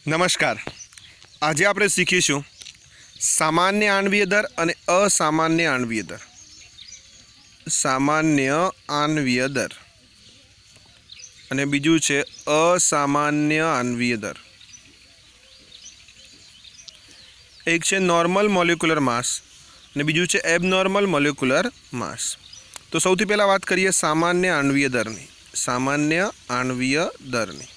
नमस्कार। आज આપણે શીખીશું સામાન્ય આણ્વીય દર અને અસામાન્ય આણ્વીય દર। સામાન્ય આણ્વીય દર અને બીજું છે અસામાન્ય આણ્વીય દર। એક છે નોર્મલ મોલેક્યુલર માસ અને બીજું છે એબનોર્મલ મોલેક્યુલર માસ। તો સૌથી પહેલા વાત કરીએ સામાન્ય આણ્વીય દરની। સામાન્ય આણ્વીય દરની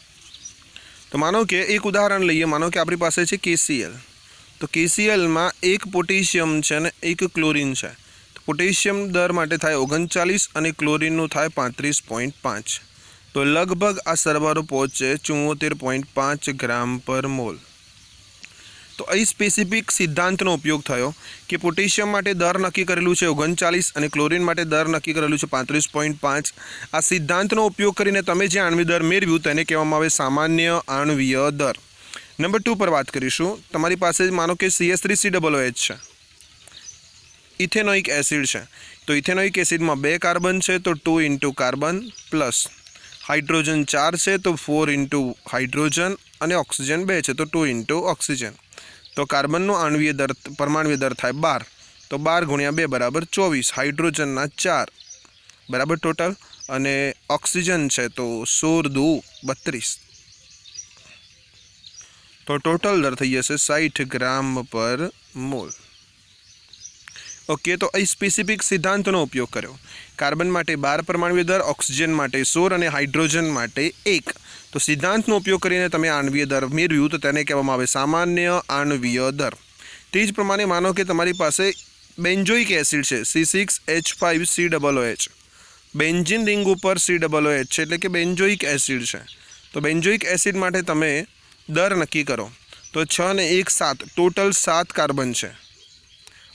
तो मानो कि एक उदाहरण लीए। मानो कि आपणी पासे छे KCl। तो KCl में एक पोटेशियम है ने एक क्लोरीन है। तो पोटेशियम दर माटे थाय 39 और क्लोरीन थाय 35.5। तो लगभग आ सरवारो पहुँचे 74.5 ग्राम पर मोल। तो अहीं स्पेसिफिक सिद्धांतनो उपयोग थयो कि पोटेशियम माटे दर नक्की करेलुं छे 39 और क्लोरीन माटे दर नक्की करेलुं छे 35.5। आ सिद्धांतनो उपयोग करीने तमे जे आण्वीय दर मेळव्यो तेने कहेवामां आवे सामान्य आण्वीय दर। नंबर 2 पर बात करीशुं। तमारी पासे मानो कि CH3COOH छे, इथेनोइक एसिड है। तो इथेनोइक एसिड में 2 कार्बन है तो 2 इंटू कार्बन प्लस हाइड्रोजन 4 है तो 4 इंटू हाइड्रोजन और ऑक्सीजन 2 है तो 2 इंटू ऑक्सीजन। तो कार्बन आणवीय दर परमाणुय दर थाय 12। तो 12 गुणिया 2 बराबर 24। हाइड्रोजन 4 बराबर टोटल और ऑक्सीजन है तो 16 2 32। तो टोटल दर थी जैसे 60 ग्राम पर मोल। ओके। तो अहीं स्पेसिफिक सिद्धांतों उपयोग कर्यो। कार्बन माटे 12 परमाणुय दर, ऑक्सीजन माटे 16 और हाइड्रोजन माटे 1। तो सिद्धांतनो उपयोग करीने तमे आणवीय दर मेळव्युं तो तेने कहेवामां आवे सामान्य आणवीय दर। ते ज प्रमाणे मानो कि तमारी पासे बेन्जोइक एसिड है C6H5COOH। बेन्जीन रिंग पर COOH छे एटले कि बेन्जोइक एसिड है। तो बेन्जोइक एसिड माटे तमे दर नक्की करो तो 6 ने 1 7 टोटल 7 कार्बन है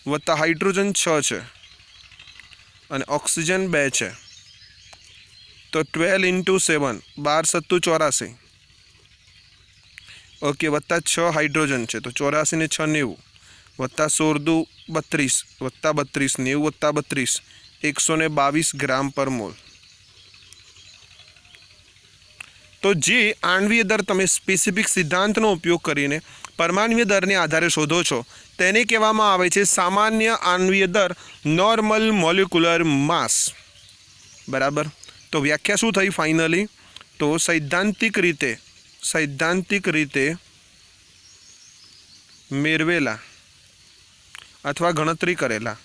वत्ता हाइड्रोजन 6 है और ऑक्सीजन 2 है। तो 12 इंटू 7 12 7 84। ओके। वत्ता 6 हाइड्रोजन है तो 84 ने 6 90 वत्ता 16 2 32 वत्ता 32 90 वत्ता 32 122 ग्राम पर मोल। तो जे आणवीय दर तमे स्पेसिफिक सिद्धांतनो उपयोग करीने परमाणुय दरने आधारे शोधो छो तेने कहेवामां आवे छे सामान्य आणवीय दर, नॉर्मल मोलेक्युलर मास। बराबर। तो व्याख्या शुं थई फाइनली? तो सैद्धांतिक रीते मेळवेला अथवा गणतरी करेला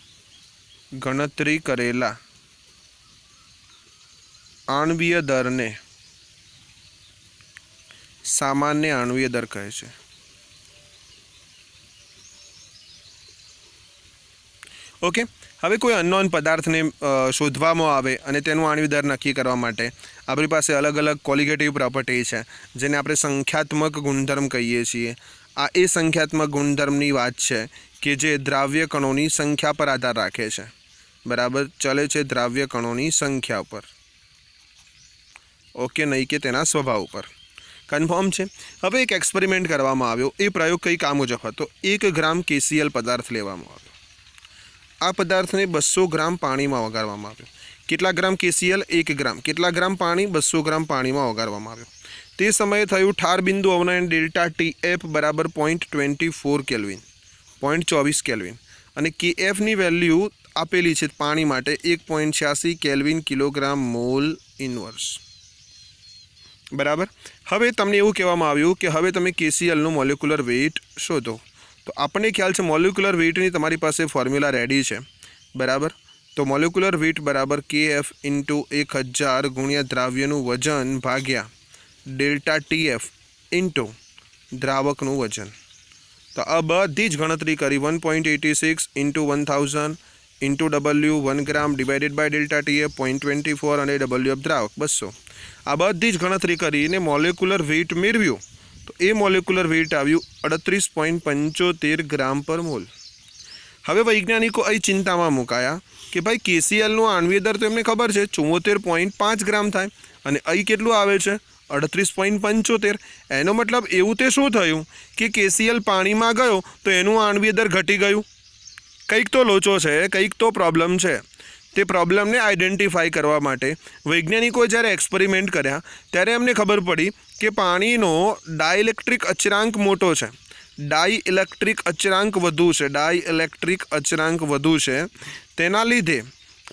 आणवीय दरने सामान्य आणवीय दर कहे छे। ओके। हवे कोई अननोन पदार्थ ने शोधवामां आवे अने तेनुं आणवीय दर नक्की करवा माटे आपणी पासे अलग अलग क्वॉलिटेटिव प्रॉपर्टी है जेने आपणे संख्यात्मक गुणधर्म कहीए छीए। आ ए संख्यात्मक गुणधर्मनी वात छे कि जे द्राव्य कणोनी संख्या पर आधार राखे छे। बराबर। चले छे द्राव्य कणोनी संख्या पर। ओके। नहीं कि तेना स्वभाव पर। कन्फर्म है। हवे एक एक्सपेरिमेंट करवामां आव्यो। ए प्रयोग कई काम मुजब हतो। 1 ग्राम KCl पदार्थ लेवामां आव्यो। आ पदार्थ ने 200 ग्राम पानी में ओगाळवामां आव्यो। केटला ग्राम KCl? 1 ग्राम। केटला ग्राम पानी? 200 ग्राम पानी में ओगाळवामां आव्यो। ते समये थयुं ठार बिंदु अवनयन डेल्टा TF बराबर 0.24 केल्विन 0.24 केल्विन और KF नी वेल्यू आपेली छे पानी माटे 1.86 केल्विन किलोग्राम मोल इनवर्स। बराबर। हवे तमने एवुं कहेवामां आव्युं कि हवे तमे KCl नो मोलेक्युलर वेट शोधो। तो आपने ख्याल है मोलेक्युलर वेटनी तमारी पासे फॉर्म्युला रेडी है। बराबर। तो मोलेक्युलर वेट बराबर KF इंटू 1000 गुणिया द्राव्यनु वजन भाग्या डेल्टा TF इंटू द्रावकनु वजन। तो आ बधी ज गणतरी करी 1.86 into 1000 into W 1 gram divided by delta TF 0.24 और W ऑफ द्रावक 200। आ बधी ज गणतरी करीने मोलेक्युलर वेट मेळव्यो तो ए मोलेक्युलर वेट आव्युं 38.75 ग्राम पर मोल। हवे वैज्ञानिको अहीं चिंतामां मुकाया कि भाई KCl नो आणवीय दर तो एमने खबर है 74.5 ग्राम थाय अने अहीं केटलुं आवे छे 38.75। एनो मतलब एवुं ते शुं थयुं कि KCl पाणीमां गयो तो एनुं आणवीय दर घटी गयुं। कंईक तो लोचो है, कंईक तो प्रॉब्लम है। તે પ્રોબ્લેમને આઈડેન્ટિફાઈ કરવા માટે વૈજ્ઞાનિકોએ જ્યારે એક્સપેરિમેન્ટ કર્યા ત્યારે એમને ખબર પડી કે પાણીનો ડાઇલેક્ટ્રિક અચળાંક મોટો છે, ડાઇલેક્ટ્રિક અચળાંક વધુ છે, ડાઇલેક્ટ્રિક અચળાંક વધુ છે. તેના લીધે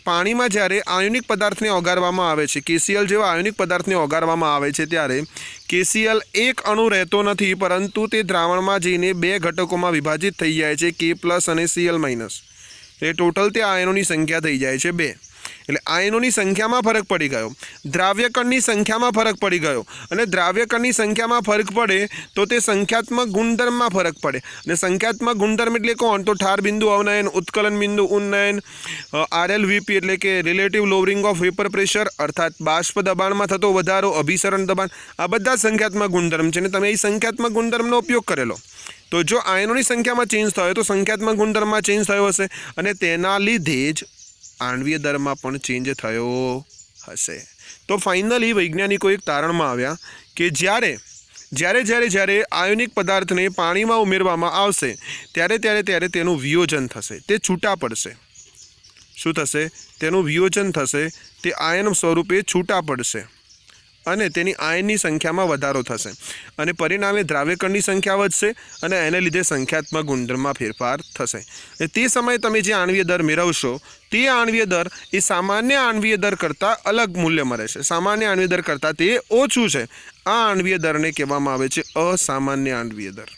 પાણીમાં જ્યારે આયોનિક પદાર્થને ઓગાળવામાં આવે છે, KCl જેવા આયોનિક પદાર્થને ઓગાળવામાં આવે છે ત્યારે KCl એક અણુ રહેતો નથી, પરંતુ તે દ્રાવણમાં જઈને બે ઘટકોમાં વિભાજિત થઈ જાય છે, K+ અને Cl-. એટલે ટોટલ તે આયનોની સંખ્યા થઈ જાય છે 2. એટલે આયનોની સંખ્યામાં ફરક પડી ગયો, દ્રાવ્યકણની સંખ્યામાં ફરક પડી ગયો, અને દ્રાવ્યકણની સંખ્યામાં ફરક પડે તો તે સંખ્યાત્મક ગુણધર્મમાં ફરક પડે. અને સંખ્યાત્મક ગુણધર્મ એટલે કોણ? તો ઠાર બિંદુ અવનયન, ઉત્કલન બિંદુ ઉન્નયન, RLVP એટલે કે relative lowering of vapour pressure અર્થાત બાષ્પ દબાણમાં થતો વધારો, અભિસરણ દબાણ, આ બધા સંખ્યાત્મક ગુણધર્મ છે. અને તમે એ સંખ્યાત્મક ગુણધર્મનો ઉપયોગ કરેલો તો જો આયનોની સંખ્યામાં ચેન્જ થયો તો સંખ્યાત્મક ગુણધર્મમાં ચેન્જ થયો હશે, અને તેના લીધે જ આણ્વીય દરમાં પણ ચેન્જ થયો હશે. તો ફાઇનલી વૈજ્ઞાનિકો એક તારણમાં આવ્યા કે જ્યારે આયોનિક પદાર્થને પાણીમાં ઉમેરવામાં આવશે ત્યારે તેનું વિયોજન થશે, તે છૂટા પડશે. શું થશે? તેનું વિયોજન થશે, તે આયન સ્વરૂપે છૂટા પડશે અને તેની આયનની સંખ્યામાં વધારો થશે, અને પરિણામે દ્રાવ્યકણની સંખ્યા વધશે અને એને લીધે સંખ્યાત્મક ગુણધર્મમાં ફેરફાર થશે. તે સમયે તમે જે આણ્વીય દર મેળવશો તે આણ્વીય દર એ સામાન્ય આણ્વીય દર કરતાં અલગ મૂલ્ય મળે છે, સામાન્ય આણ્વીય દર કરતાં તે ઓછું છે. આ આણ્વીય દરને કહેવામાં આવે છે અસામાન્ય આણ્વીય દર,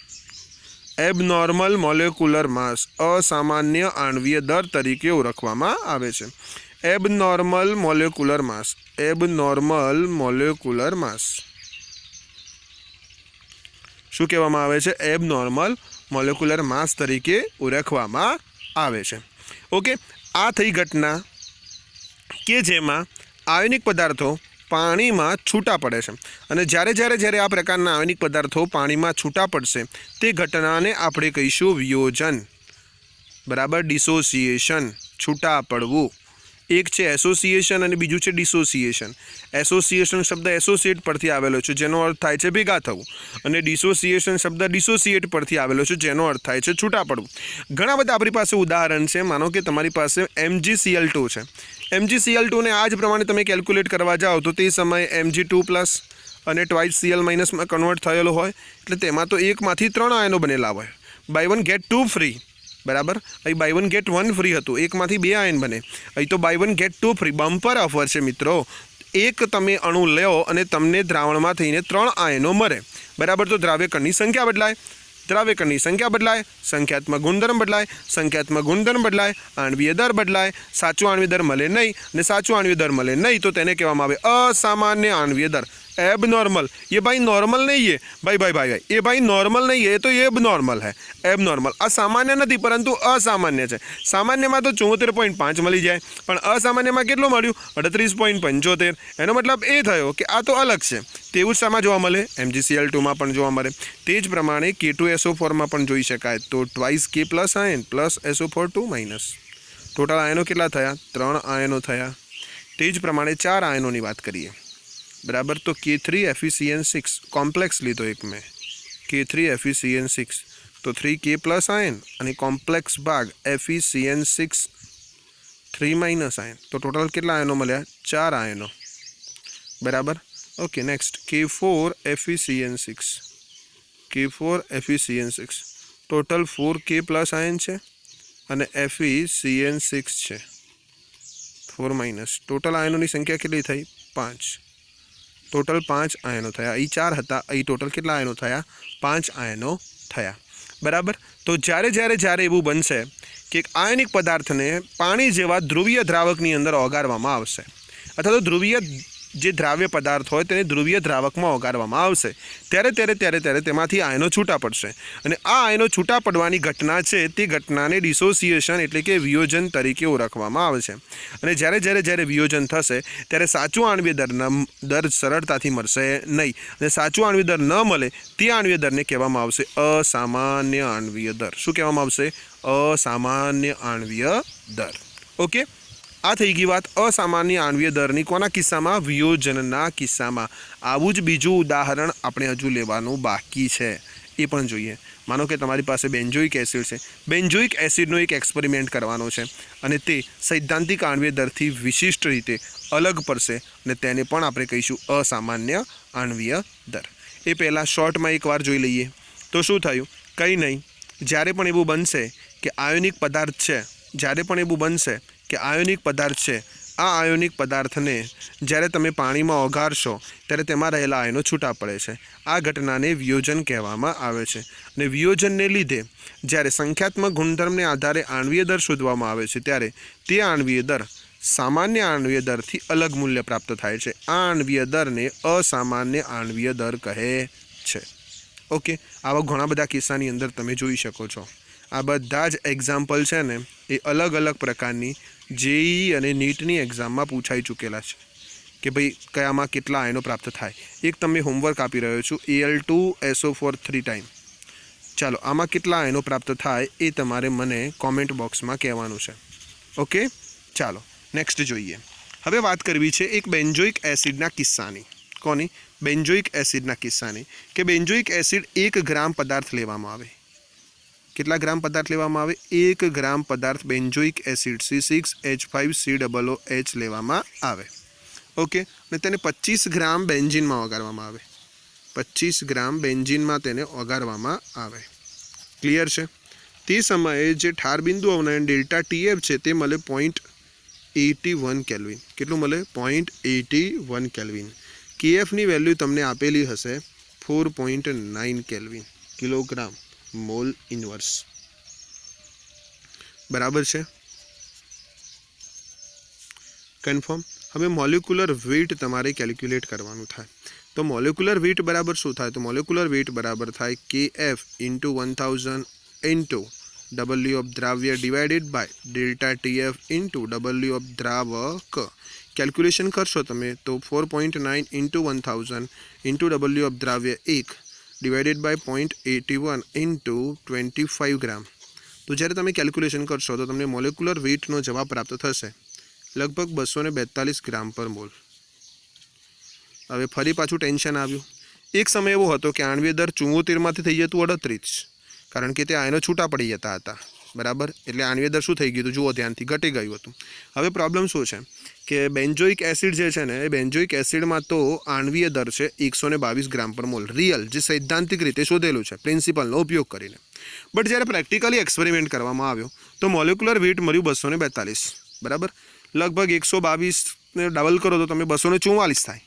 એબનોર્મલ મોલેક્યુલર માસ. અસામાન્ય આણ્વીય દર તરીકે ઓળખવામાં આવે છે. એબનોર્મલ મોલેક્યુલર માસ, એબનોર્મલ મોલેક્યુલર માસ શું કહેવામાં આવે છે? એબનોર્મલ મોલેક્યુલર માસ તરીકે ઓળખવામાં આવે છે. ઓકે, આ થઈ ઘટના કે જેમાં આયોનિક પદાર્થો પાણીમાં છૂટા પડે છે, અને જ્યારે આ પ્રકારના આયોનિક પદાર્થો પાણીમાં છૂટા પડશે તે ઘટનાને આપણે કહીશું વિયોજન, બરાબર, ડિસોસિએશન, છૂટા પડવું. એક છે એસોસિએશન અને બીજું છે ડિસોસિએશન. એસોસિએશન શબ્દ એસોસિએટ પરથી આવેલો છે જેનો અર્થ થાય છે ભેગા થવું, અને ડિસોસિએશન શબ્દ ડિસોસિએટ પરથી આવેલો છે જેનો અર્થ થાય છે છૂટા પડવું. ઘણા બધા આપણી પાસે ઉદાહરણ છે. માનો કે તમારી પાસે MgCl2 છે. MgCl2ને આ જ પ્રમાણે તમે કેલ્ક્યુલેટ કરવા જાઓ તો તે સમયે Mg2+ અને ટ્વાઇસ Cl- માં કન્વર્ટ થયેલો હોય, એટલે તેમાં તો એકમાંથી 3 આયનો બનેલા હોય. બાય 1 ગેટ 2 ફ્રી, બરાબર. અહીં બાય 1 ગેટ 1 ફ્રી હતું, એકમાંથી 2 આયન બને. અહીં તો buy 1 get 2 free. Bumper offer છે મિત્રો. એક તમે અણુ લો અને તમને દ્રાવણમાં થઈને 3 આયનો મળે, બરાબર. તો દ્રાવ્યકણની સંખ્યા બદલાય, દ્રાવ્યકણની સંખ્યા બદલાય, સંખ્યાત્મક ગુણધર્મ બદલાય, સંખ્યાત્મક ગુણધર્મ બદલાય, આણ્વીય દર બદલાય. સાચો આણ્વીય દર મળે નહીં, અને સાચો આણ્વીય દર મળે નહીં તો તેને કહેવામાં આવે અસામાન્ય આણ્વીય દર, एबनॉर्मल. ये भाई नॉर्मल नहीं है, भाई ये भाई नॉर्मल नहीं है, ये तो एबनॉर्मल है. एबनॉर्मल असामान्य नहीं परंतु असामान्य है. सामान्य में तो 74.5 मिली जाए, पण असामान्य में केटલું મળ્યું? 38.75. એનો મતલબ એ થયો કે આ તો અલગ છે. તેવું જ સામા જોવા મળે MgCl2 માં પણ જોવા મળે. તે જ પ્રમાણે K2SO4 માં પણ જોઈ શકાય. તો twice K+ ion plus SO4 2-. Total આયનો કેટલા થયા? 3 આયનો થયા. તે જ પ્રમાણે 4 આયનોની વાત કરીએ, बराबर. तो K3FeCN6 कॉम्प्लेक्स लीधो एक में, K3FeCN6 तो 3K+ आयन और कॉम्प्लेक्स भाग FeCN6 3- आयन. तो टोटल कितना आयनों मळ्या? 4 आयनों, बराबर. Okay, next K4FeCN6, K4FeCN6 total 4K+ ion है और FeCN6 है 4-. टोटल आयनों की संख्या कितनी थी? 5. टोटल 5 आयनो थया. अहीं 4 हता, अहीं टोटल कितना आयनो थया? 5 आयनो थया, बराबर. तो જ્યારે એવું બનશે કે આયનિક પદાર્થને પાણી જેવા ધ્રુવીય દ્રાવકની અંદર ઓગાળવામાં આવશે, અથવા તો ધ્રુવીય જે દ્રાવ્ય પદાર્થ હોય તેને ધ્રુવીય દ્રાવકમાં ઓગાળવામાં આવશે ત્યારે તેમાંથી આયનો છૂટા પડશે, અને આ આયનો છૂટા પડવાની ઘટના છે તે ઘટનાને ડિસોસિએશન એટલે કે વિયોજન તરીકે ઓળખવામાં આવે છે. અને જ્યારે વિયોજન થશે ત્યારે સાચું આણ્વીય દર સરળતાથી મળશે નહીં, અને સાચું આણ્વીય દર ન મળે તે આણ્વીય દરને કહેવામાં આવશે અસામાન્ય આણ્વીય દર. શું કહેવામાં આવશે? અસામાન્ય આણ્વીય દર. ઓકે, આ થઈ ગઈ વાત અસામાન્ય આણ્વીય દરની. કોના કિસ્સામાં? વિયોજનના કિસ્સામાં. આવું જ બીજું ઉદાહરણ આપણે હજુ લેવાનું બાકી છે. એ પણ જોઈએ। માનો કે તમારી પાસે બેન્ઝોઇક એસિડ છે, બેન્ઝોઇક એસિડનો એક એક્સપેરિમેન્ટ કરવાનો છે અને તે સૈદ્ધાંતિક આણ્વીય દરથી વિશિષ્ટ રીતે અલગ પડશે અને તેને પણ આપણે કહીશું અસામાન્ય આણ્વીય દર। એ પહેલાં શોર્ટમાં એકવાર જોઈ લઈએ તો શું થયું, કંઈ નહીં। જ્યારે પણ એવું બનશે કે આયોનિક પદાર્થ છે, આ આયોનિક પદાર્થને જ્યારે તમે પાણીમાં ઓગાળશો ત્યારે તેમાં રહેલા આયનો છૂટા પડે છે। આ ઘટનાને વિયોજન કહેવામાં આવે છે અને વિયોજનને લીધે જ્યારે સંખ્યાત્મક ગુણધર્મને આધારે આણ્વીય દર શોધવામાં આવે છે ત્યારે તે આણ્વીય દર સામાન્ય આણ્વીય દરથી અલગ મૂલ્ય પ્રાપ્ત થાય છે। આ આણ્વીય દરને અસામાન્ય આણ્વીય દર કહે છે। ઓકે, આવા ઘણા બધા કિસ્સાની અંદર તમે જોઈ શકો છો। આ બધા જ એક્ઝામ્પલ છે ને એ અલગ અલગ પ્રકારની જેઈ અને નીટની એક્ઝામમાં પૂછાઈ ચૂકેલા છે કે ભાઈ કયામાં કેટલા આયનો પ્રાપ્ત થાય। એક તમે હોમવર્ક આપી રહ્યો છું, Al2SO4 3 ટાઈમ। ચાલો, આમાં કેટલા આયનો પ્રાપ્ત થાય એ તમારે મને કોમેન્ટ બોક્સમાં કહેવાનું છે। ઓકે, ચાલો નેક્સ્ટ જોઈએ। હવે વાત કરવી છે એક બેન્ઝોઇક એસિડના કિસ્સાની। કોની? બેન્ઝોઇક એસિડના કિસ્સાની કે બેન્ઝોઇક એસિડ 1 ગ્રામ પદાર્થ લેવામાં આવે। કેટલા ગ્રામ પદાર્થ લેવામાં આવે? 1 ગ્રામ પદાર્થ બેન્ઝોઇક એસિડ C6H5COOH લેવામાં આવે। ઓકે, અને તેને 25 ગ્રામ બેન્ઝીનમાં ઓગાળવામાં આવે। 25 ગ્રામ બેન્ઝીનમાં તેને ઓગાળવામાં આવે। ક્લિયર છે? તે સમયે જે ઠાર બિંદુ અવનયન ડેલ્ટા TF છે તે મળે 0.81 કેલ્વિન। કેટલું મળે? 0.81 કેલ્વિન। KFની વેલ્યુ તમને આપેલી હશે 4.9 કેલ્વિન કિલોગ્રામ મોલ ઇન્વર્સ। બરાબર છે? કન્ફર્મ? હવે મોલિક્યુલર વેઇટ તમારે કેલ્ક્યુલેટ કરવાનું થાય તો મોલિક્યુલર વેઇટ બરાબર શું થાય? તો મોલિક્યુલર વેઇટ બરાબર થાય KF into 1000 into W of દ્રાવ્ય divided by delta TF into W of દ્રાવક। કેલ્ક્યુલેશન કરશો તમે તો 4.9 ઇન્ટુ 1000 ઇન્ટુ W ઓફ દ્રાવ્ય 1 ડિવાઇડેડ બાય 0.81 ઇન્ટુ 25 ગ્રામ। તો જ્યારે તમે કેલ્ક્યુલેશન કરશો તો તમને મોલિક્યુલર વેઇટનો જવાબ પ્રાપ્ત થશે લગભગ 242 ગ્રામ પર મોલ। હવે ફરી પાછું ટેન્શન આવ્યું। એક સમય એવો હતો કે આણ્વીય દર 74માંથી થઈ જતું 38, કારણ કે તે આયનો છૂટા પડી જતા હતા। બરાબર, એટલે આણ્વીય દર શું થઈ ગયું હતું? જુઓ ધ્યાનથી, ઘટી ગયું હતું। હવે પ્રોબ્લેમ શું છે કે બેન્ઝોઇક એસિડ જે છે ને એ બેન્ઝોઇક એસિડમાં તો આણ્વીય દર છે 122 ગ્રામ પર મોલ, રિયલ જે સૈદ્ધાંતિક રીતે શોધેલું છે પ્રિન્સિપલનો ઉપયોગ કરીને। બટ જ્યારે પ્રેક્ટિકલી એક્સપેરિમેન્ટ કરવામાં આવ્યો તો મોલિક્યુલર વેઇટ મળ્યું 242। બરાબર, લગભગ 122ને ડબલ કરો તો તમે 244 થાય।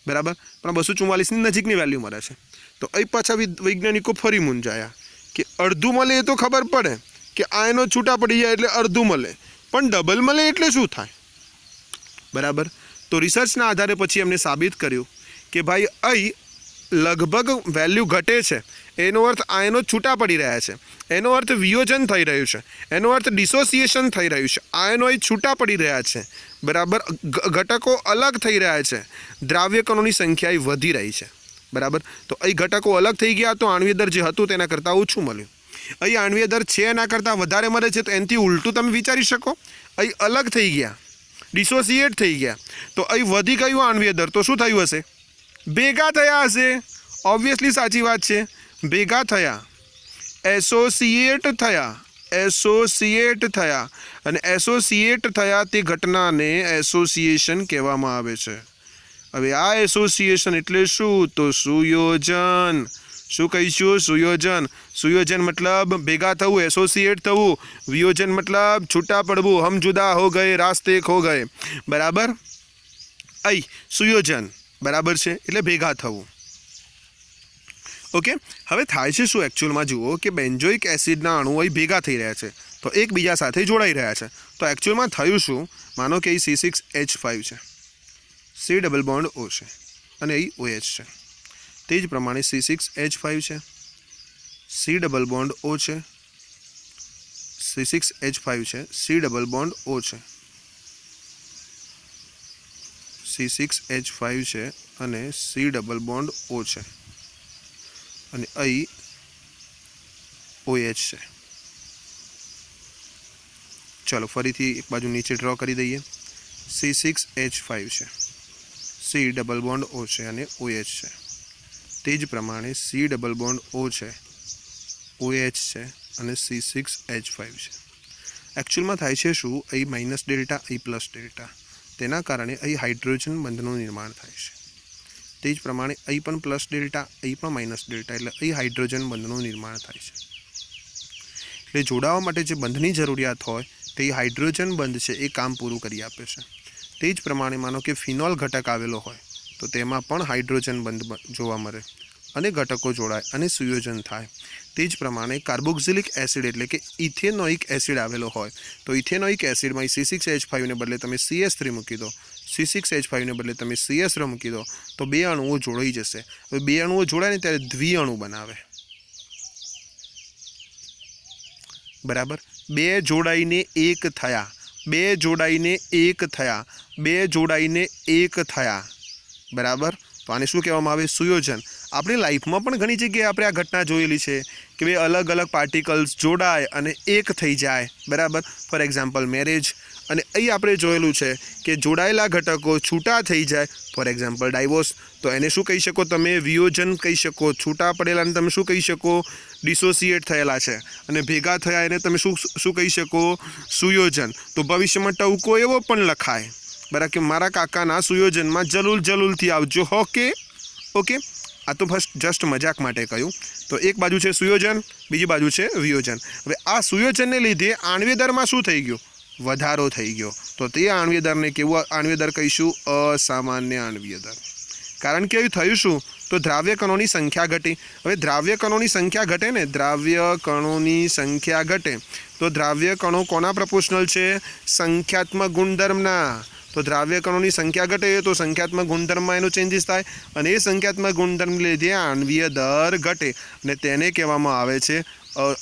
બરાબર, પણ 244ની નજીકની વેલ્યુ મળે છે। તો અહીં પાછા વૈજ્ઞાનિકો ફરી મૂંઝાયા કે અડધું મળે એ તો ખબર પડે કે આયનો છૂટા પડી જાય એટલે અડધું મળે, પણ ડબલ મળે એટલે શું થાય? બરાબર, તો રિસર્ચના આધારે પછી એમને સાબિત કર્યું કે ભાઈ અહીં લગભગ વેલ્યુ ઘટે છે, એનો અર્થ આયનો છૂટા પડી રહ્યા છે, એનો અર્થ વિયોજન થઈ રહ્યું છે, એનો અર્થ ડિસોસિએશન થઈ રહ્યું છે, આયનો અહીં છૂટા પડી રહ્યા છે। બરાબર, ઘટકો અલગ થઈ રહ્યા છે, દ્રાવ્ય કણોની સંખ્યા અહીં વધી રહી છે। બરાબર, તો અહીં ઘટકો અલગ થઈ ગયા તો આણ્વીય દર જે હતું તેના કરતાં ઓછું મળ્યું। અહીં આણ્વીય દર છે એના કરતાં વધારે મળે છે તો એનાથી ઉલટું તમે વિચારી શકો, અહીં અલગ થઈ ગયા, ડિસોસિએટ થઈ ગયા, તો અહીં વધી ગયું આણ્વીય દર, તો શું થયું હશે? ભેગા થયા હશે। ઓબ્વિયસલી સાચી વાત છે, ભેગા થયા, એસોસિએટ થયા અને એસોસિએટ થયા તે ઘટનાને એસોસિએશન કહેવામાં આવે છે। હવે આ એસોસિએશન એટલે શું? તો સુયોજન। શું કહીશું? સુયોજન। સુયોજન મતલબ ભેગા થવું, એસોસિએટ થવું। વિયોજન મતલબ છૂટા પડવું, હમ જુદા હો ગए, રાસ્તે ખો ગए। બરાબર, અહીં સુયોજન બરાબર છે એટલે ભેગા થવું। ઓકે, હવે થાય છે શું એકચ્યુઅલમાં? જુઓ કે બેન્ઝોઇક એસિડના અણુઓ અહીં ભેગા થઈ રહ્યા છે તો એકબીજા સાથે જોડાઈ રહ્યા છે। તો એકચ્યુઅલમાં થયું શું? માનો કે અહીં C6H5 છે, C ડબલ બોન્ડ O છે અને અહીં OH છે। તે જ પ્રમાણે C6H5 છે, C ડબલ બોન્ડ O છે, C6H5 છે, C ડબલ બોન્ડ O છે, C6H5 છે અને C ડબલ બોન્ડ O છે અને અહીં OH છે। ચાલો ફરીથી એક બાજુ નીચે ડ્રો કરી દઈએ। C6H5 છે, C ડબલ બોન્ડ O છે અને OH છે। તે જ પ્રમાણે C ડબલ બોન્ડ O છે, OH છે અને C6H5 છે. એકચ્યુઅલમાં થાય છે શું, અહીં માઇનસ ડેલ્ટા, અહીં પ્લસ ડેલ્ટા, તેના કારણે અહીં હાઇડ્રોજન બંધનું નિર્માણ થાય છે. તે જ પ્રમાણે અહીં પણ પ્લસ ડેલ્ટા, અહીં પણ માઇનસ ડેલ્ટા, એટલે અહીં હાઇડ્રોજન બંધનું નિર્માણ થાય છે. એટલે જોડાવા માટે જે બંધની જરૂરિયાત હોય તે હાઇડ્રોજન બંધ છે એ કામ પૂરું કરી આપે છે. તે જ પ્રમાણે માનો કે ફિનોલ ઘટક આવેલો હોય તો તેમાં પણ હાઇડ્રોજન બંધ જોવા મળે અને ઘટકો જોડાય અને સુયોજન થાય. તે જ પ્રમાણે કાર્બોક્સિલિક એસિડ એટલે કે ઇથેનોઇક એસિડ આવેલો હોય તો ઇથેનોઇક એસિડમાં C6H5 ને બદલે તમે CS3 મૂકી દો, C6H5 ને બદલે તમે CS3 મૂકી દો તો બે અણુઓ જોડાઈ જશે. હવે બે અણુઓ જોડાય ને ત્યારે દ્વિઅણુ બનાવે. બરાબર, બે જોડાઈને એક થયા, બે જોડાઈને એક થયા, બે જોડાઈને એક થયા. બરાબર, તો આને શું કહેવામાં આવે, સુયોજન. આપણી લાઈફમાં પણ ઘણી જગ્યાએ આપણે આ ઘટના જોયેલી છે કે ભાઈ અલગ અલગ પાર્ટિકલ્સ જોડાય અને એક થઈ જાય. બરાબર, ફોર એક્ઝામ્પલ મેરેજ. અને અહીં આપણે જોયેલું છે કે જોડાયેલા ઘટકો છૂટા થઈ જાય, ફોર એક્ઝામ્પલ ડાયવોર્સ. તો એને શું કહી શકો તમે, વિયોજન કહી શકો. છૂટા પડેલાને તમે શું કહી શકો, ડિસોસિએટ થયેલા છે, અને ભેગા થયા એને તમે શું કહી શકો, સુયોજન. તો ભવિષ્યમાં ટૂંકો એવો પણ લખાય, બરાબર, કે મારા કાકાના સુયોજનમાં જલુલ જલુલથી આવજો. ઓકે. આ તો જસ્ટ મજાક માટે કહ્યું. તો એક બાજુ છે સુયોજન, બીજી બાજુ છે વિયોજન. હવે આ સુયોજનને લીધે આણ્વીય દરમાં શું થઈ ગયું, વધારો થઈ ગયો. તો તે આણ્વીય દરને કેવું આણ્વીય દર કહીશું, અસામાન્ય આણ્વીય દર. કારણ કે એવું થયું શું, તો દ્રાવ્ય કણોની સંખ્યા ઘટી. હવે દ્રાવ્ય કણોની સંખ્યા ઘટે ને, દ્રાવ્ય કણોની સંખ્યા ઘટે તો દ્રાવ્ય કણો કોના પ્રપોર્શનલ છે, સંખ્યાત્મક ગુણધર્મના. તો દ્રાવ્ય કણોની સંખ્યા ઘટે તો સંખ્યાત્મક ગુણધર્મમાં એનો ચેન્જીસ થાય અને એ સંખ્યાત્મક ગુણધર્મ લીધે આણ્વીય દર ઘટે અને તેને કહેવામાં આવે છે,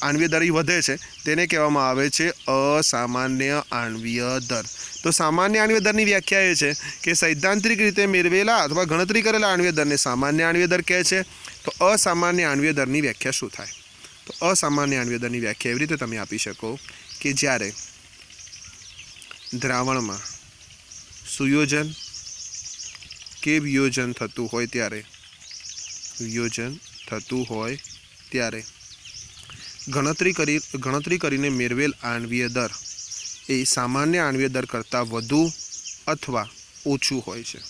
આણ્વીય દર વધે છે તેને કહેવામાં આવે છે અસામાન્ય આણ્વીય દર. તો સામાન્ય આણ્વીય દરની વ્યાખ્યા એ છે કે સૈદ્ધાંતિક રીતે મેળવેલા અથવા ગણતરી કરેલા આણ્વીય દરને સામાન્ય આણ્વીય દર કહે છે. તો અસામાન્ય આણ્વીય દરની વ્યાખ્યા શું થાય, તો અસામાન્ય આણ્વીય દરની વ્યાખ્યા એવી રીતે તમે આપી શકો કે જ્યારે દ્રાવણમાં સુયોજન કે વિયોજન થતું હોય ત્યારે, વિયોજન થતું હોય ત્યારે ગણતરી કરીને મેળવેલ આણ્વીય દર એ સામાન્ય આણ્વીય દર કરતાં વધુ અથવા ઓછું હોય છે.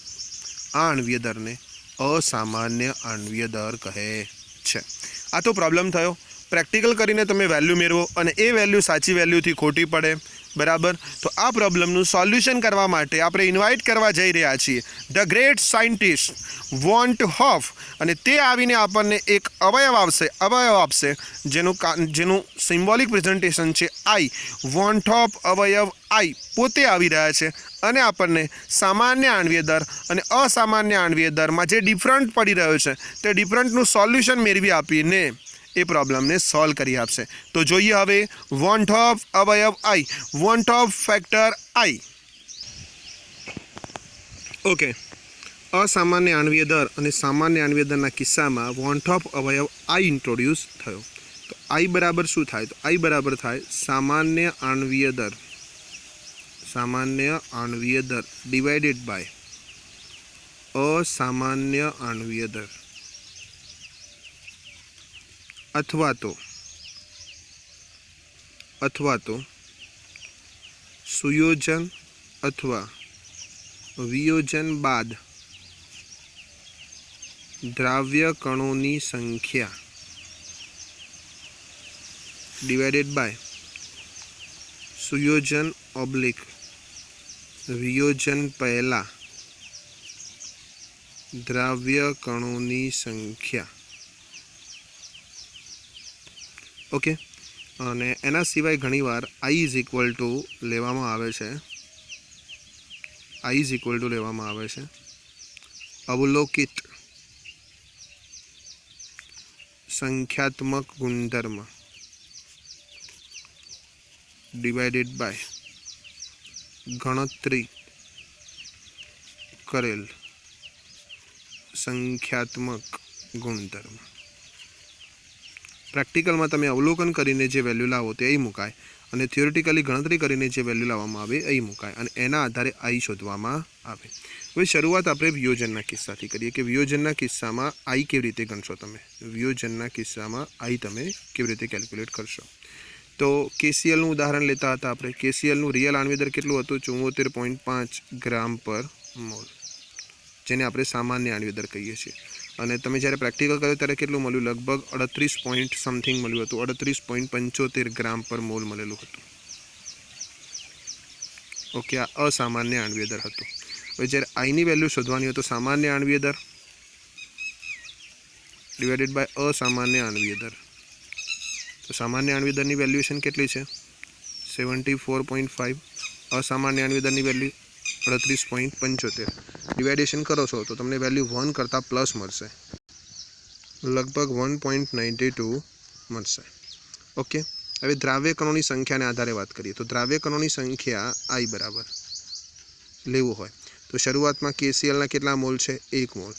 આ આણ્વીય દરને અસામાન્ય આણ્વીય દર કહે છે. આ તો પ્રોબ્લેમ થયો. પ્રેક્ટિકલ કરીને તમે વેલ્યુ મેળવો અને એ વેલ્યુ સાચી વેલ્યુથી ખોટી પડે. બરાબર, તો આ પ્રોબ્લેમનું સોલ્યુશન કરવા માટે આપણે ઇન્વાઇટ કરવા જઈ રહ્યા છીએ ધ ગ્રેટ સાયન્ટિસ્ટ વોન્ટ હોફ, અને તે આવીને આપણને એક અવયવ આપશે જેનું સિમ્બોલિક પ્રેઝન્ટેશન છે આઈ. વોન્ટ હોફ અવયવ આઈ પોતે આવી રહ્યા છે અને આપણને સામાન્ય આણ્વીય દર અને અસામાન્ય આણ્વીય દરમાં જે ડિફરન્ટ પડી રહ્યો છે તે ડિફરન્ટનું સોલ્યુશન મેળવી આપીને એ પ્રોબ્લેમને સોલ્વ કરી આપશે. તો જોઈએ હવે વોન્ટ ઓફ અવયવ I, van't Hoff factor I. Okay, અસામાન્ય આણ્વીય દર અને સામાન્ય આણ્વીય દરના કિસ્સામાં વોન્ટ ઓફ અવયવ આઈ ઇન્ટ્રોડ્યુસ થયો. તો આઈ બરાબર શું થાય, તો આઈ બરાબર થાય સામાન્ય આણ્વીય દર, સામાન્ય આણ્વીય દર ડિવાઇડેડ બાય અસામાન્ય આણ્વીય દર, અથવા તો સુયોજન અથવા વિયોજન બાદ દ્રાવ્ય કણોની સંખ્યા ડિવાઇડેડ બાય સુયોજન ઓબ્લિક વિયોજન પહેલા દ્રાવ્ય કણોની સંખ્યા. ઓકે, અને એના સિવાય ઘણીવાર આઈ ઇઝ ઇક્વલ ટુ લેવામાં આવે છે, આઈ ઇઝ ઇક્વલ ટુ લેવામાં આવે છે અવલોકિત સંખ્યાત્મક ગુણધર્મ ડિવાઇડેડ બાય ગણતરી કરેલ સંખ્યાત્મક ગુણધર્મ. પ્રેક્ટિકલમાં તમે અવલોકન કરીને જે વેલ્યુ લાવો તે અહીં મુકાય અને થિયોરિટિકલી ગણતરી કરીને જે વેલ્યુ લાવવામાં આવે અહીં મુકાય અને એના આધારે આઈ શોધવામાં આવે. હવે શરૂઆત આપણે વિયોજનના કિસ્સાથી કરીએ કે વિયોજનના કિસ્સામાં આઈ કેવી રીતે ગણશો તમે. વિયોજનના કિસ્સામાં આઈ તમે કેવી રીતે કેલ્ક્યુલેટ કરશો. તો કેસીએલનું ઉદાહરણ લેતા હતા આપણે. કેસીએલનું રિયલ આણ્વીય દર કેટલું હતું? 74.5 ગ્રામ પર મોલ, જેને આપણે સામાન્ય આણ્વીય દર કહીએ છીએ. અને તમે જ્યારે પ્રેક્ટિકલ કર્યો ત્યારે કેટલું મળ્યું? લગભગ 38 પોઈન્ટ સમથિંગ મળ્યું હતું. 38.75 ગ્રામ પર મોલ મળેલું હતું. ઓકે, આ અસામાન્ય આણ્વીય દર હતું. હવે જ્યારે આઈની વેલ્યુ શોધવાની હોય તો સામાન્ય આણ્વીય દર ડિવાઇડેડ બાય અસામાન્ય આણ્વીય દર. તો સામાન્ય આણ્વીય દરની વેલ્યુએશન કેટલી છે? 74.5. અસામાન્ય આણ્વીય દરની વેલ્યુ 38.75. ડિવાઇડેશન કરો છો તો તમને વેલ્યુ 1 કરતાં પ્લસ મળશે, લગભગ 1.92 મળશે. ઓકે, હવે દ્રાવ્ય કણોની સંખ્યાને આધારે વાત કરીએ તો દ્રાવ્ય કણોની સંખ્યા આઈ બરાબર લેવું હોય તો શરૂઆતમાં કેસીએલના કેટલા મોલ છે? 1 મોલ.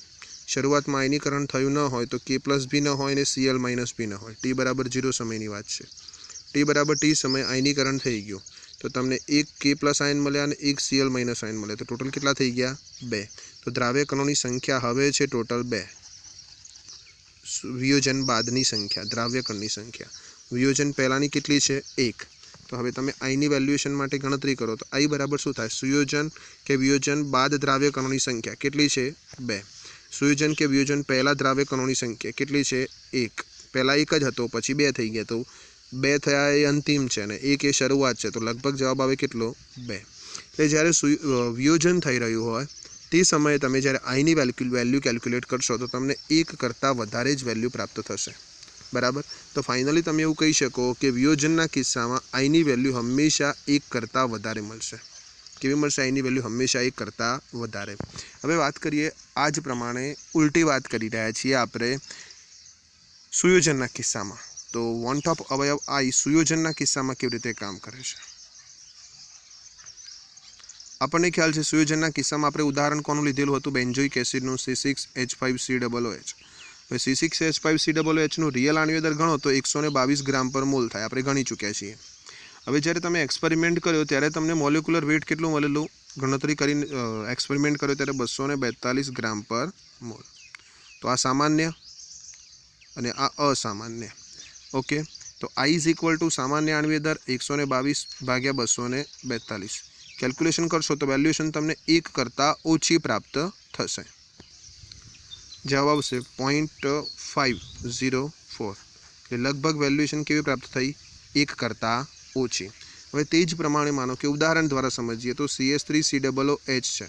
શરૂઆતમાં આયનીકરણ થયું ન હોય તો કે પ્લસ બી ન હોય અને સીએલ માઇનસ બી ન હોય. ટી બરાબર 0 સમયની વાત છે. ટી બરાબર ટી સમય આયનીકરણ થઈ ગયું તો તમને 1 કે પ્લસ આયન મળ્યા અને 1 સીએલ માઇનસ આયન મળ્યા. તો ટોટલ કેટલા થઈ ગયા? 2. તો દ્રાવ્ય કણોની સંખ્યા હવે છે ટોટલ 2. વિયોજન બાદની સંખ્યા, દ્રાવ્ય કણની સંખ્યા. વિયોજન પહેલાંની કેટલી છે? 1. તો હવે તમે આઈની વેલ્યુએશન માટે ગણતરી કરો તો આઈ બરાબર શું થાય? સુયોજન કે વિયોજન બાદ દ્રાવ્ય કણોની સંખ્યા કેટલી છે? 2. સુયોજન કે વિયોજન પહેલાં દ્રાવ્ય કણોની સંખ્યા કેટલી છે? 1. પહેલાં 1 જ હતો, પછી 2 થઈ ગયા, તો 2 થયા એ અંતિમ છે અને 1 એ શરૂઆત છે. તો લગભગ જવાબ આવે કેટલો? 2. એટલે જ્યારે વિયોજન થઈ રહ્યું હોય તે સમયે તમે જ્યારે આઈની વેલ્યુ કેલ્ક્યુલેટ કરશો તો તમને 1 કરતાં વધારે જ વેલ્યુ પ્રાપ્ત થશે. બરાબર. તો ફાઇનલી તમે એવું કહી શકો કે વિયોજનના કિસ્સામાં આઈની વેલ્યુ હંમેશા 1 કરતાં વધારે મળશે. કેવી મળશે? આઈની વેલ્યુ હંમેશા 1 કરતાં વધારે. હવે વાત કરીએ આ જ પ્રમાણે ઉલટી વાત કરી રહ્યા છીએ આપણે સુયોજનના કિસ્સામાં. તો વોન્ટ ઓફ અવયવ આઈ સુયોજનના કિસ્સામાં કેવી રીતે કામ કરે છે આપણને ખ્યાલ છે. સુયોજનના કિસ્સામાં આપણે ઉદાહરણ કોનું લીધેલું હતું? બેન્ઝોઇક એસિડનું C6H5COOH. હવે C6H5COOHનું રિયલ આણ્વીય દર ગણો તો 122 ગ્રામ પર મોલ થાય. આપણે ગણી ચૂક્યા છીએ. હવે જ્યારે તમે એક્સપેરિમેન્ટ કર્યો ત્યારે તમને મોલેક્યુલર વેઇટ કેટલું મળેલું? ગણતરી કરીને એક્સપેરિમેન્ટ કર્યો ત્યારે 242 ગ્રામ પર મોલ. તો આ સામાન્ય અને આ અસામાન્ય. ઓકે, તો આઈ ઇઝ ઇક્વલ ટુ સામાન્ય આણ્વીય દર 122 ભાગ્યા 242. કેલ્ક્યુલેશન કરશો તો વેલ્યુએશન તમને 1 કરતાં ઓછી પ્રાપ્ત થશે. જવાબ આવશે 0.504. એટલે લગભગ વેલ્યુએશન કેવી પ્રાપ્ત થઈ? 1 કરતાં ઓછી. હવે તે જ પ્રમાણે માનો કે ઉદાહરણ દ્વારા સમજીએ તો CH3COOH છે,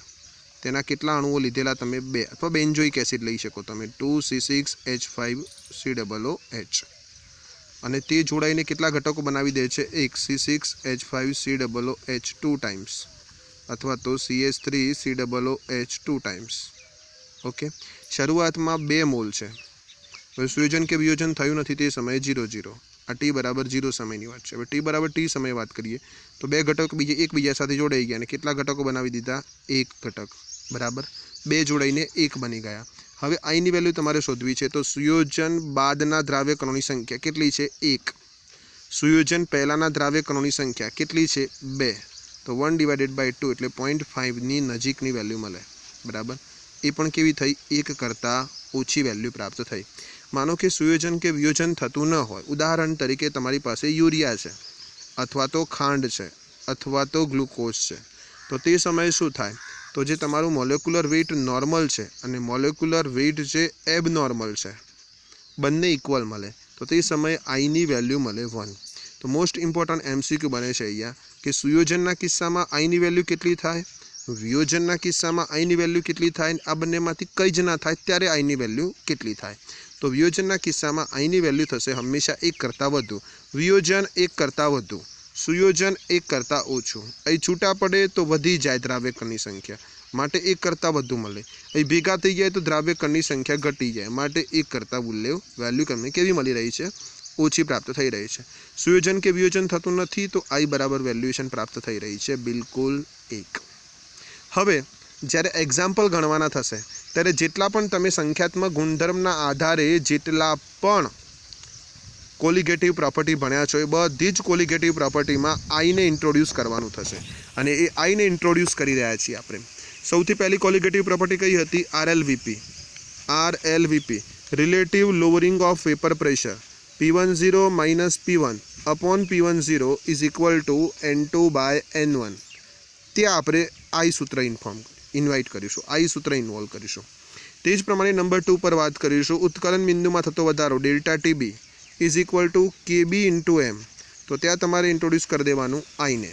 તેના કેટલા અણુઓ લીધેલા તમે? 2. અથવા બેન્ઝોઇક એસિડ લઈ શકો તમે 2C6H5COOH અને તે જોડાઈને કેટલા ઘટકો બનાવી દે છે? 1 C6H5COOH 2 ટાઈમ્સ અથવા તો CH3COOH 2 ટાઈમ્સ. ઓકે, શરૂઆતમાં 2 મોલ છે. હવે સુયોજન કે વિયોજન થયું નથી તે સમયે 0 આ ટી બરાબર 0 સમયની વાત છે. હવે ટી બરાબર ટી સમયે વાત કરીએ તો 2 ઘટકો એકબીજા સાથે જોડાઈ ગયા અને કેટલા ઘટકો બનાવી દીધા? 1 ઘટક. બરાબર. 2 જોડાઈને 1 બની ગયા. હવે આઈની વેલ્યુ તમારે શોધવી છે તો સુયોજન બાદના દ્રાવ્ય કણોની સંખ્યા કેટલી છે? 1. સુયોજન પહેલાંના દ્રાવ્ય કણોની સંખ્યા કેટલી છે? 2. તો 1/2 એટલે 0.5ની નજીકની વેલ્યુ મળે. બરાબર. એ પણ કેવી થઈ? 1 કરતાં ઓછી વેલ્યુ પ્રાપ્ત થઈ. માનો કે સુયોજન કે વિયોજન થતું ન હોય, ઉદાહરણ તરીકે તમારી પાસે યુરિયા છે અથવા તો ખાંડ છે અથવા તો ગ્લુકોઝ છે, તો તે સમયે શું થાય? તો જે તમારું મોલેક્યુલર વેઇટ નોર્મલ છે અને મોલેક્યુલર વેઇટ જે એબનોર્મલ છે, બંને ઇક્વલ મળે તો તે સમયે આઈની વેલ્યુ મળે 1. તો મોસ્ટ ઇમ્પોર્ટન્ટ MCQ બને છે અહીંયા કે સુયોજનના કિસ્સામાં આઈની વેલ્યુ કેટલી થાય, વિયોજનના કિસ્સામાં આઈની વેલ્યુ કેટલી થાય, આ બંનેમાંથી કંઈ જ ના થાય ત્યારે આઈની વેલ્યુ કેટલી થાય. તો વિયોજનના કિસ્સામાં આઈની વેલ્યુ થશે હંમેશા 1 કરતાં વધુ, વિયોજન 1 કરતાં વધુ, સુયોજન 1 કરતાં ઓછું. અહીં છૂટા પડે તો વધી જાય દ્રાવ્ય કણની સંખ્યા, માટે 1 કરતાં વધુ મળે. અહીં ભેગા થઈ જાય તો દ્રાવ્ય કણની સંખ્યા ઘટી જાય, માટે 1 કરતાં વેલ્યુ તમને કેવી મળી રહી છે? ઓછી પ્રાપ્ત થઈ રહી છે. સુયોજન કે વિયોજન થતું નથી તો આઈ બરાબર વેલ્યુએશન પ્રાપ્ત થઈ રહી છે બિલકુલ 1. હવે જ્યારે એક્ઝામ્પલ ગણવાના થશે ત્યારે જેટલા પણ તમે સંખ્યાત્મક ગુણધર્મના આધારે જેટલા પણ કોલિગેટિવ પ્રોપર્ટી ભણ્યા છો એ બધી જ કોલિગેટિવ પ્રોપર્ટીમાં આઈને ઇન્ટ્રોડ્યુસ કરવાનું થશે અને એ આઈને ઇન્ટ્રોડ્યુસ કરી રહ્યા છીએ આપણે. સૌથી પહેલી કોલિગેટિવ પ્રોપર્ટી કઈ હતી? RLVP relative lowering of vapour pressure P10 minus P1 upon P10 is equal to N2/N1. ત્યાં આપણે આઈ સૂત્ર ઇન્વાઇટ કરીશું, આઈ સૂત્ર ઇન્વોલ્વ કરીશું. તે જ પ્રમાણે નંબર 2 પર વાત કરીશું. ઉત્કલન બિંદુમાં થતો વધારો delta TB is equal two KB into M. તો ત્યાં તમારે ઇન્ટ્રોડ્યુસ કરી દેવાનું આઈને.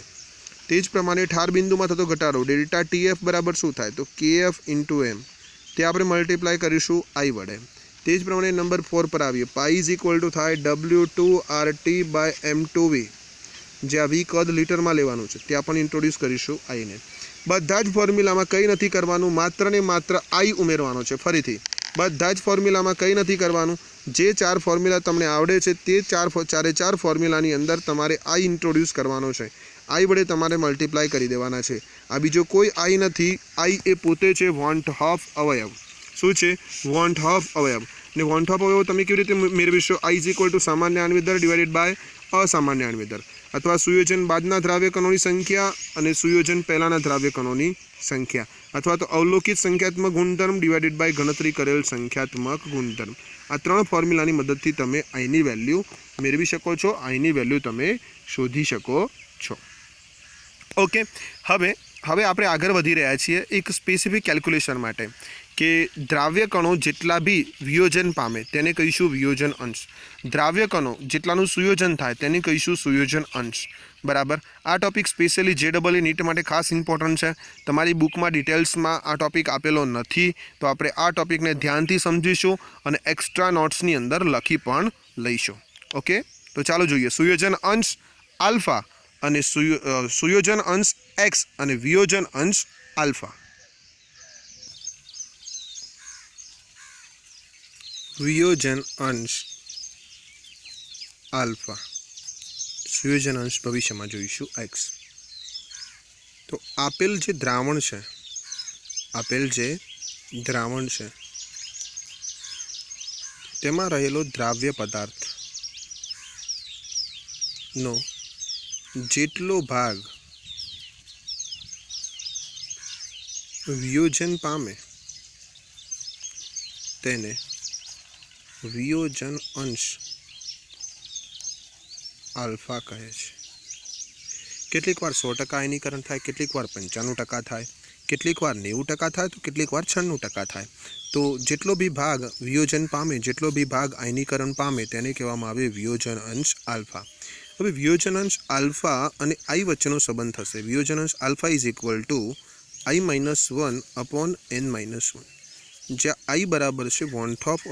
તે જ પ્રમાણે ઠાર બિંદુમાં થતો ઘટાડો ડેલ્ટા TF બરાબર શું થાય? તો KF ઇન્ટુ M. તે આપણે મલ્ટીપ્લાય કરીશું આઈ વડે. તે જ પ્રમાણે નંબર 4 પર આવીએ. પાઈ ઇઝ ઇક્વલ ટુ થાય W2RT/M2V. જ્યાં V કદ લીટરમાં લેવાનું છે ત્યાં પણ ઇન્ટ્રોડ્યુસ કરીશું આઈને. બધા જ ફોર્મ્યુલામાં કંઈ નથી કરવાનું, માત્ર ને માત્ર આઈ ઉમેરવાનો છે. ફરીથી બધા જ ફોર્મ્યુલામાં કંઈ નથી કરવાનું. જે 4 ફોર્મ્યુલા તમને આવડે છે તે ચારે ફોર્મ્યુલાની અંદર તમારે આઈ ઇન્ટ્રોડ્યુસ કરવાનો છે. આઈ વડે તમારે મલ્ટીપ્લાય કરી દેવાના છે. આ બીજો કોઈ આઈ નથી. આઈ એ પોતે છે વોન્ટ ઓફ અવયવ. શું છે? વોન્ટ ઓફ અવયવ. ને વોન્ટ ઓફ અવયવ તમે કેવી રીતે મેળવીશો? આઈ ઇઝ ઇક્વલ ટુ સામાન્ય આણ્વિક દર ડિવાઇડેડ બાય અસામાન્ય આણ્વિક દર, અથવા સુયોજન બાદના દ્રાવ્ય કણોની સંખ્યા અને સુયોજન પહેલાંના દ્રાવ્ય કણોની સંખ્યા, અથવા તો અવલોકિત સંખ્યાત્મક ગુણધર્મ ડિવાઇડેડ બાય ગણતરી કરેલ સંખ્યાત્મક ગુણધર્મ. આ 3 ફોર્મ્યુલાની મદદથી તમે આઈની વેલ્યુ મેળવી શકો છો, આઈની વેલ્યુ તમે શોધી શકો છો. ઓકે, હવે આપણે આગળ વધી રહ્યા છીએ એક સ્પેસિફિક કેલ્ક્યુલેશન માટે કે દ્રાવ્ય કણો જેટલા બી વિયોજન પામે તેને કહીશું વિયોજન અંશ. દ્રાવ્ય કણો જેટલાનું સુયોજન થાય તેને કહીશું સુયોજન અંશ. બરાબર. આ ટોપિક સ્પેશિયલી JEE નીટ માટે ખાસ ઇમ્પોર્ટન્ટ છે. તમારી બુકમાં ડિટેલ્સમાં આ ટોપિક આપેલો નથી, તો આપણે આ ટોપિકને ધ્યાનથી સમજીશું અને એક્સ્ટ્રા નોટ્સની અંદર લખી પણ લઈશું. ઓકે, તો ચાલો જોઈએ. સુયોજન અંશ આલ્ફા અને સુયોજન અંશ x અને વિયોજન અંશ આલ્ફા. વિયોજન અંશ આલ્ફા, સુયોજન અંશ ભવિષ્યમાં જોઈશું x. તો આપેલ જે દ્રાવણ છે તેમાં રહેલો દ્રાવ્ય પદાર્થનો જેટલો ભાગ વિયોજન પામે તેને વિયોજન અંશ આલ્ફા કહે છે. કેટલીક વાર 100% આયનીકરણ થાય, કેટલીક વાર 95% થાય, કેટલીક વાર 90% થાય, તો કેટલીક વાર 96% થાય. તો જેટલો બી ભાગ વિયોજન પામે, જેટલો બી ભાગ આયનીકરણ પામે તેને કહેવામાં આવે વિયોજન અંશ આલ્ફા. હવે વિયોજન અંશ આલ્ફા અને આઈ વચ્ચેનો સંબંધ થશે. વિયોજન અંશ alpha is equal two I-1 upon N-1, જ્યાં આઈ બરાબર છે વોન્ટ ઓફ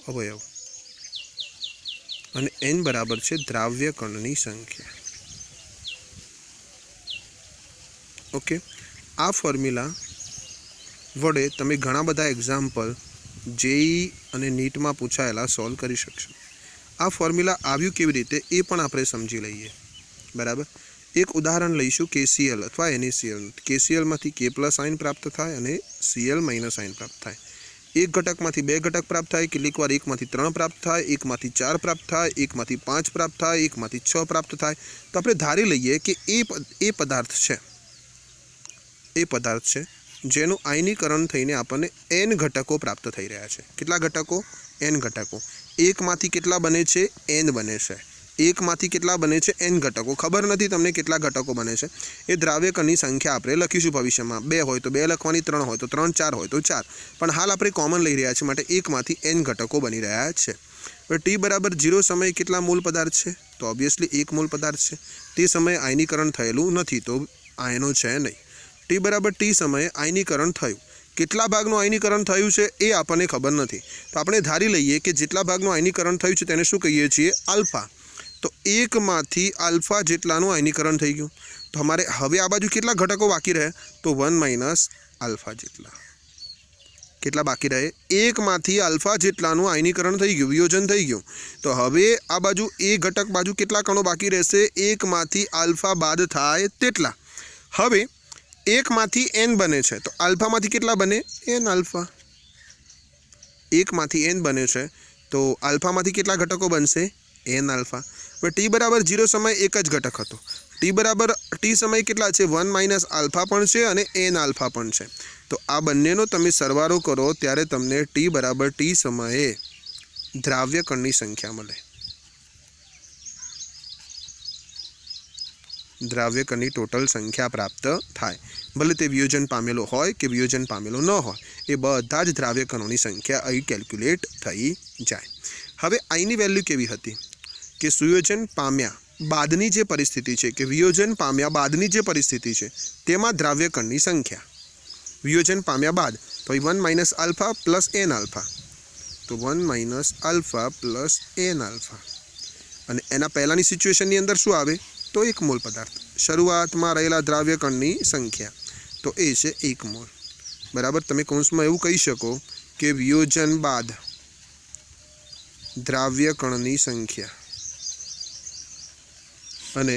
અવયવ અને N બરાબર છે દ્રાવ્ય કણની સંખ્યા. ઓકે, આ ફોર્મ્યુલા વડે તમે ઘણા બધા એક્ઝામ્પલ JEE અને નીટમાં પૂછાયેલા સોલ્વ કરી શકશો. આ ફોર્મ્યુલા આવ્યું કેવી રીતે એ પણ આપણે સમજી લઈએ. બરાબર. એક ઉદાહરણ લઈશું KCl અથવા NaCl. KClમાંથી K+ આયન પ્રાપ્ત થાય અને Cl- આયન પ્રાપ્ત થાય. એક ઘટકમાંથી 2 ઘટક પ્રાપ્ત થાય, કેટલીક વાર 1માંથી 3 પ્રાપ્ત થાય, 1માંથી 4 પ્રાપ્ત થાય, 1માંથી 5 પ્રાપ્ત થાય, 1માંથી 6 પ્રાપ્ત થાય. તો આપણે ધારી લઈએ કે એ પદાર્થ છે જેનું આયનીકરણ થઈને આપણને n ઘટકો પ્રાપ્ત થઈ રહ્યા છે. કેટલા ઘટકો? n ઘટકો. એકમાંથી કેટલા બને છે? n બને છે. એકમાંથી કેટલા બને છે? n ઘટકો. ખબર નથી તમને કેટલા ઘટકો બને છે. એ દ્રાવ્યકણની સંખ્યા આપણે લખીશું ભવિષ્યમાં. 2 હોય તો 2 લખવાની, 3 હોય તો 3, 4 હોય તો 4. પણ હાલ આપણે કોમન લઈ રહ્યા છીએ માટે એકમાંથી n ઘટકો બની રહ્યા છે. હવે t બરાબર 0 સમયે કેટલા મોલ પદાર્થ છે? તો ઓબ્વિયસલી 1 મોલ પદાર્થ છે. તે સમયે આયનીકરણ થયેલું નથી તો આયનો છે નહીં. t બરાબર t સમયે આયનીકરણ થયું. કેટલા ભાગનું આયનીકરણ થયું છે એ આપણને ખબર નથી, તો આપણે ધારી લઈએ કે જેટલા ભાગનું આયનીકરણ થયું છે તેને શું કહીએ છીએ? આલ્ફા. તો એકમાંથી આલ્ફા જેટલાનું આયનીકરણ થઈ ગયું. તો અમારે હવે આ બાજુ કેટલા ઘટકો બાકી રહે? તો 1 - આલ્ફા જેટલા. કેટલા બાકી રહે? એકમાંથી આલ્ફા જેટલાનું આયનીકરણ થઈ ગયું, વિયોજન થઈ ગયું. તો હવે આ બાજુ એ ઘટક બાજુ કેટલા કણો બાકી રહેશે? એકમાંથી આલ્ફા બાદ થાય તેટલા. હવે એકમાંથી n બને છે તો આલ્ફામાંથી કેટલા બને? n alpha. એકમાંથી n બને છે तो आल्फामांथी केटला घटको बनशे एन आल्फा। हवे टी बराबर 0 समय एक ज घटक हतो। टी बराबर टी समय केटला छे 1 माइनस आल्फा पण छे अने एन आल्फा पण छे। तो आ बंनेनो तमे सरवाळो करो त्यारे तमने टी बराबर टी समये द्राव्य कणनी संख्या मळे। द्राव्य कणनी टोटल संख्या प्राप्त थाय। भले ते वियोजन पामेलो होय के वियोजन पामेलो न होय, ए बधा ज द्राव्य कणोनी संख्या અહીં કેલ્ક્યુલેટ થઈ જાય। હવે આની વેલ્યુ કેવી હતી કે સુયોજન પામ્યા બાદની જે પરિસ્થિતિ છે કે વિયોજન પામ્યા બાદની જે પરિસ્થિતિ છે તેમાં દ્રાવ્ય કણની સંખ્યા વિયોજન પામ્યા બાદ તો 1 minus alpha plus n alpha, તો 1 minus alpha plus n alpha અને એના પહેલાની સિચ્યુએશનની અંદર શું આવે तो 1 मोल पदार्थ। शुरुआत में रहेला द्राव्य कणनी संख्या तो ए छे 1 मोल बराबर। तमे कौंस में एवं कही शको कि वियोजन बाद द्राव्य कणनी संख्या अने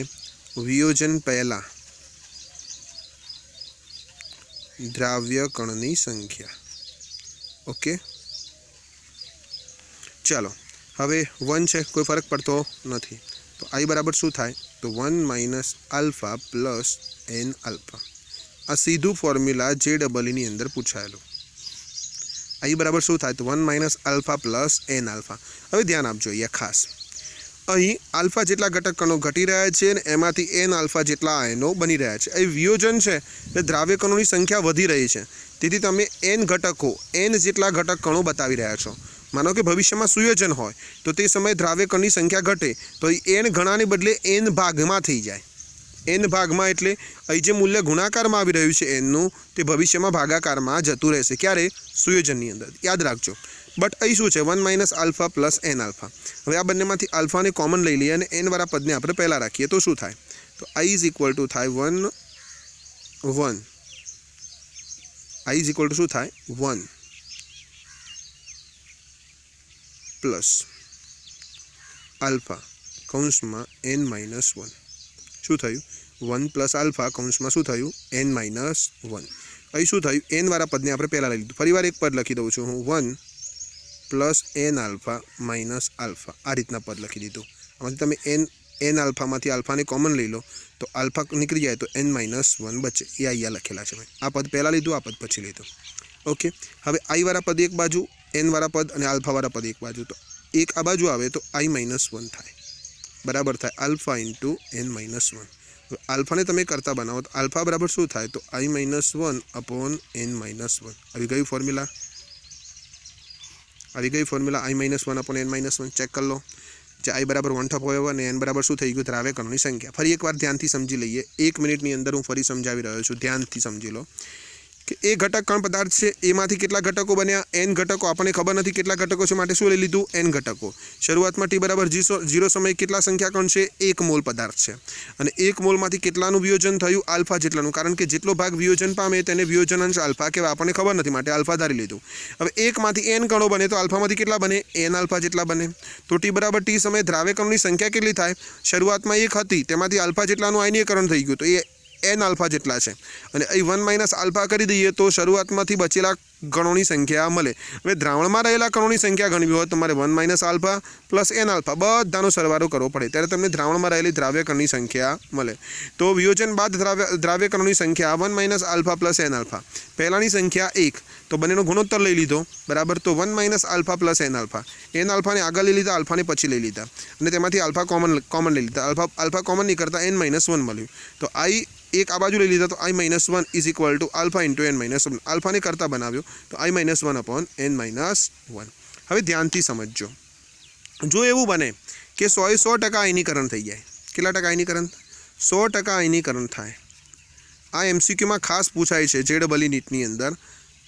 वियोजन पहला द्राव्य कणनी संख्या। ओके चलो हवे 1 छे कोई फरक पड़तो नहीं तो आई बराबर शू थाय तो 1 minus alpha plus N alpha. आ सीधू फॉर्म्युला JEE अंदर पूछायेलू। आई बराबर शू थाय तो 1 minus alpha plus N alpha. हवे ध्यान आपजो अहींया खास अहीं आल्फा जेटला घटक कणो घटी रह्या छे अने एमांथी एन आल्फा जेटला आयनो बनी रह्या छे। અહીં વિયોજન છે એટલે દ્રાવ્ય કણોની સંખ્યા વધી રહી છે, તેથી તમે એન ઘટકો એન જેટલા ઘટક કણો બતાવી રહ્યા છો। मानो कि भविष्य में सुयोजन होय तो ते समय द्राव्य कणनी संख्या घटे तो एन घणाने बदले एन भाग में थी जाए। एन भाग में एटले अहीं जे मूल्य गुणाकार में आवी रह्युं छे एननुं ते भविष्य में भागाकार में जतुं रहेशे। क्यारे सुयोजननी अंदर याद राखजो। बट अहीं शुं छे 1 minus alpha plus N alpha. हवे आ बंनेमांथी आल्फा ने कॉमन लई लईए अने एन वाळा पदने आपणे पहेला राखीए तो शुं थाय तो आई इज इक्वल टू थाय 1 1 आई इज इक्वल टू शुं थाय 1 प्लस आल्फा कौंस में एन माइनस 1 शू थयुं 1 प्लस आल्फा कौंस में शू थयुं एन माइनस 1। अहीं शू थयुं एन वाळा पदने आपणे पहेला लई लीधुं। फरीवार एक पद लखी दऊं छुं हूँ 1 plus N alpha minus alpha आ रीतना पद लखी दीधुं। आमांथी तमे एन आल्फा मांथी आल्फा ने कॉमन लई लो तो आल्फा निकली जाए तो एन माइनस 1 बचे। ए अहींया लखेला छे। आ पद पहेला लीधुं आ पद पछी लीधुं। ओके हवे आई वाळा पद एक बाजू एन वाळा पद अने आल्फा वाळा पद एक बाजू तो एक आ बाजू आवे तो आई माइनस 1 थाय बराबर थाय alpha into N minus 1। Alpha ने तमे करता बनावो तो आल्फा बराबर शू थाय तो I minus 1 upon N minus 1। अभी गई formula I minus 1 upon N minus 1 check कर लो। जे आई बराबर 1 ठप होयो अने एन बराबर शू थई गयुं द्राव्य कणोनी संख्या। फरी एक बार ध्यानथी समझी लईए। 1 मिनिटनी अंदर हूँ फरी समझावी रह्यो छुं, ध्यानथी समझी लो कि ए घटक कण पदार्थ छे एमांथी केटला घटको बन्या एन घटको। आपणे खबर नथी केटला घटको छे माटे शुं लई लीधुं एन घटको। शरूआत में टी बराबर 0 समय केटला संख्या कण छे 1 मोल पदार्थ छे अने 1 मोलमांथी केटलानुं वियोजन थयुं आल्फा जेटलानुं, कारण के जेटलो भाग वियोजन पामे तेने वियोजन अंश आल्फा कहेवाय। आपणे खबर नथी माटे आल्फा धारी लीधुं। हवे 1 मांथी एन कणो बने तो आल्फामांथी केटला बने एन आल्फा जेटला बने। तो टी बराबर टी समय द्राव्य कणोनी संख्या केटली थाय शरूआत में 1 हती तेमांथी आल्फा जेटलानुं आयनीकरण थई गयुं तो ए एन आल्फा जेटला है। 1 माइनस आल्फा कर दीए तो शुरुआत में बचेला कणों संख्या मळे। हवे द्रावण में रहेला कणों संख्या गणवी हो तमारे 1 minus alpha plus N alpha बधानो सरवाळो करवो पड़े त्यारे तमने द्रावण में रहेली द्राव्य कणनी संख्या मळे। तो वियोजन बाद द्राव्य कणों संख्या 1 minus alpha plus N alpha. पहलानी संख्या 1 तो बनेनो गुणोत्तर लई लीधो बराबर तो 1 minus alpha plus N alpha ने आगळ लई लीधा आल्फा ने पछी लई लीधा अने तेमांथी आल्फा कॉमन लई लीधा। आल्फा कॉमन नहीं करता एन माइनस 1 मळ्युं तो आई एक आ बाजू लई लीधा तो I minus 1 is equal to alpha into N minus 1। Alpha ने करता बनाव्यो तो I minus 1 upon N minus 1। हवे ध्यानथी समझो। जो एवं बने कि 100% आयनीकरण थई जाए। केटला टका आयनीकरण 100% आयनीकरण थाय। आ एमसीक्यू में खास पूछाय छे JEE नीटनी अंदर।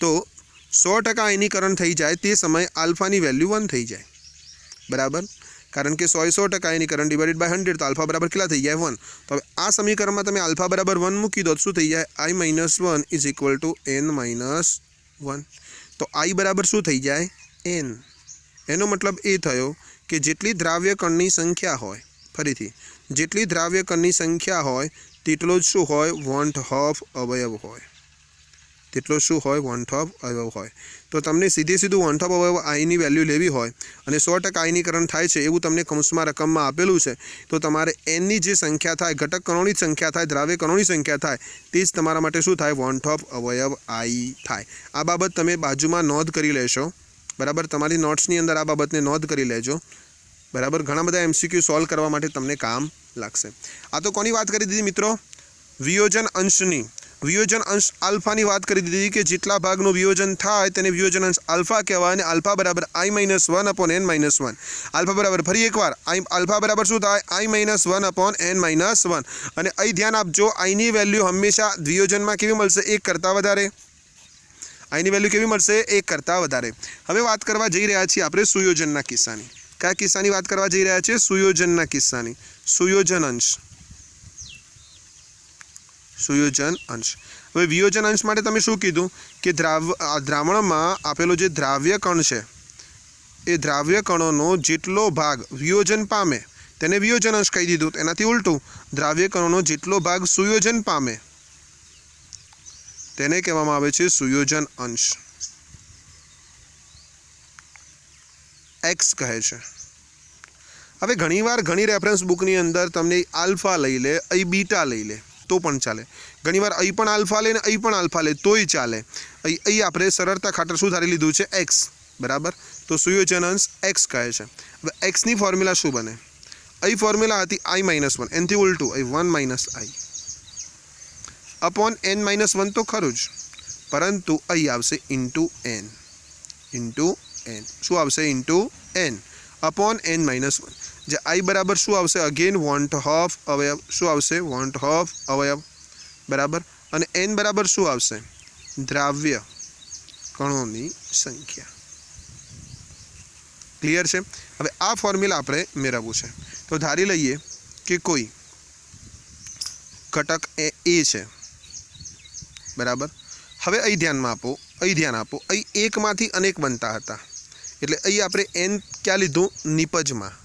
तो 100% आयनीकरण थई जाए ते समय आल्फानी वेल्यू 1 थई जाए बराबर, कारण के 100% आयनीकरण डिवाइडेड बाय 100 तो आल्फा बराबर केटला थई जाए 1। तो हवे आ समीकरण में तमे आल्फा बराबर 1 मूकी दो शू थई जाए I minus 1 is equal to N minus 1। तो आई बराबर शू थई जाए एन। एनो मतलब ए थयो कि जेटली द्राव्य कणनी संख्या होय फरीथी जेटली द्राव्य कणनी संख्या होय तेटलो ज शुं होय 1/2 अवयव होय। तेटलो शुं होय 1/2 अवयव होय। तो तमने सीधे सीधું વન ટોપ અવયવ આઈની વેલ્યુ લેવી હોય અને 100% આયનીકરણ થાય છે એવું તમને કૌંસમાં રકમમાં આપેલું છે, તો તમારે એનની જે સંખ્યા થાય, ઘટક કણોની સંખ્યા થાય, દ્રાવ્ય કણોની સંખ્યા થાય, તે જ તમારા માટે શું થાય? વન ટોપ અવયવ આઈ થાય. આ બાબત તમે બાજુમાં નોંધ કરી લેશો, બરાબર? તમારી નોટ્સની અંદર આ બાબતને નોંધ કરી લેજો, બરાબર? ઘણા બધા MCQ સોલ્વ કરવા માટે તમને કામ લાગશે. આ તો કોની વાત કરી દીધી મિત્રો? વિયોજન અંશની. વિયોજન અંશ આલ્ફાની વાત કરી દીધી કે જેટલા ભાગનું વિયોજન થાય તેને વિયોજન અંશ આલ્ફા કહેવાય અને આલ્ફા બરાબર I-1/n-1. આલ્ફા બરાબર ફરી એકવાર આલ્ફા બરાબર શું થાય? I-1/n-1 અને અહીં ધ્યાન આપજો, આઈની વેલ્યુ હંમેશા વિયોજનમાં કેવી મળશે? 1 કરતાં વધારે. આઈની વેલ્યુ કેવી મળશે? 1 કરતાં વધારે. હવે વાત કરવા જઈ રહ્યા છીએ આપણે સુયોજનના કિસ્સાની. કયા કિસ્સાની વાત કરવા જઈ રહ્યા છીએ? સુયોજનના કિસ્સાની. સુયોજન અંશ. સુયોજન અંશ. હવે વિયોજન અંશ માટે તમે શું કીધું કે દ્રાવણમાં આપેલો જે દ્રાવ્ય કણ છે એ દ્રાવ્ય કણોનો જેટલો ભાગ વિયોજન પામે તેને વિયોજન અંશ કહી દીધું. એનાથી ઉલટું દ્રાવ્ય કણોનો જેટલો ભાગ સુયોજન પામે તેને કહેવામાં આવે છે સુયોજન અંશ. x કહે છે. હવે ઘણીવાર ઘણી રેફરન્સ બુકની અંદર તમને આલ્ફા લઈ લે, અહીં બીટા લઈ લે તો પણ ચાલે. ઘણીવાર અહીં પણ આલ્ફા લે ને અહીં પણ આલ્ફા લે તોય ચાલે. અહીં આપણે સરળતા ખાતર શું ધારી લીધું છે? x, બરાબર? તો સુયોજન અંશ x કહે છે. હવે xની ફોર્મ્યુલા શું બને? અહીં ફોર્મ્યુલા હતી I-1, એનાથી ઉલટું અહીં 1 - I અપોન n-1 તો ખરું જ, પરંતુ અહીં આવશે ઇન્ટુ n. શું આવશે? Into n upon n-1. જે I બરાબર શું આવશે? અગેન વન ટોપ અવયવ. શું આવશે? વન ટોપ અવયવ, બરાબર? અને n બરાબર શું આવશે? દ્રાવ્ય કણોની સંખ્યા. ક્લિયર છે? હવે આ ફોર્મ્યુલા આપણે મેળવવું છે. તો ધારી લઈએ કે કોઈ ઘટક એ છે, બરાબર? હવે અહીં ધ્યાનમાં આપો, અહીં ધ્યાન આપો. અહીં એકમાંથી અનેક બનતા હતા, એટલે અહીં આપણે n ક્યાં લીધું? નિપજમાં,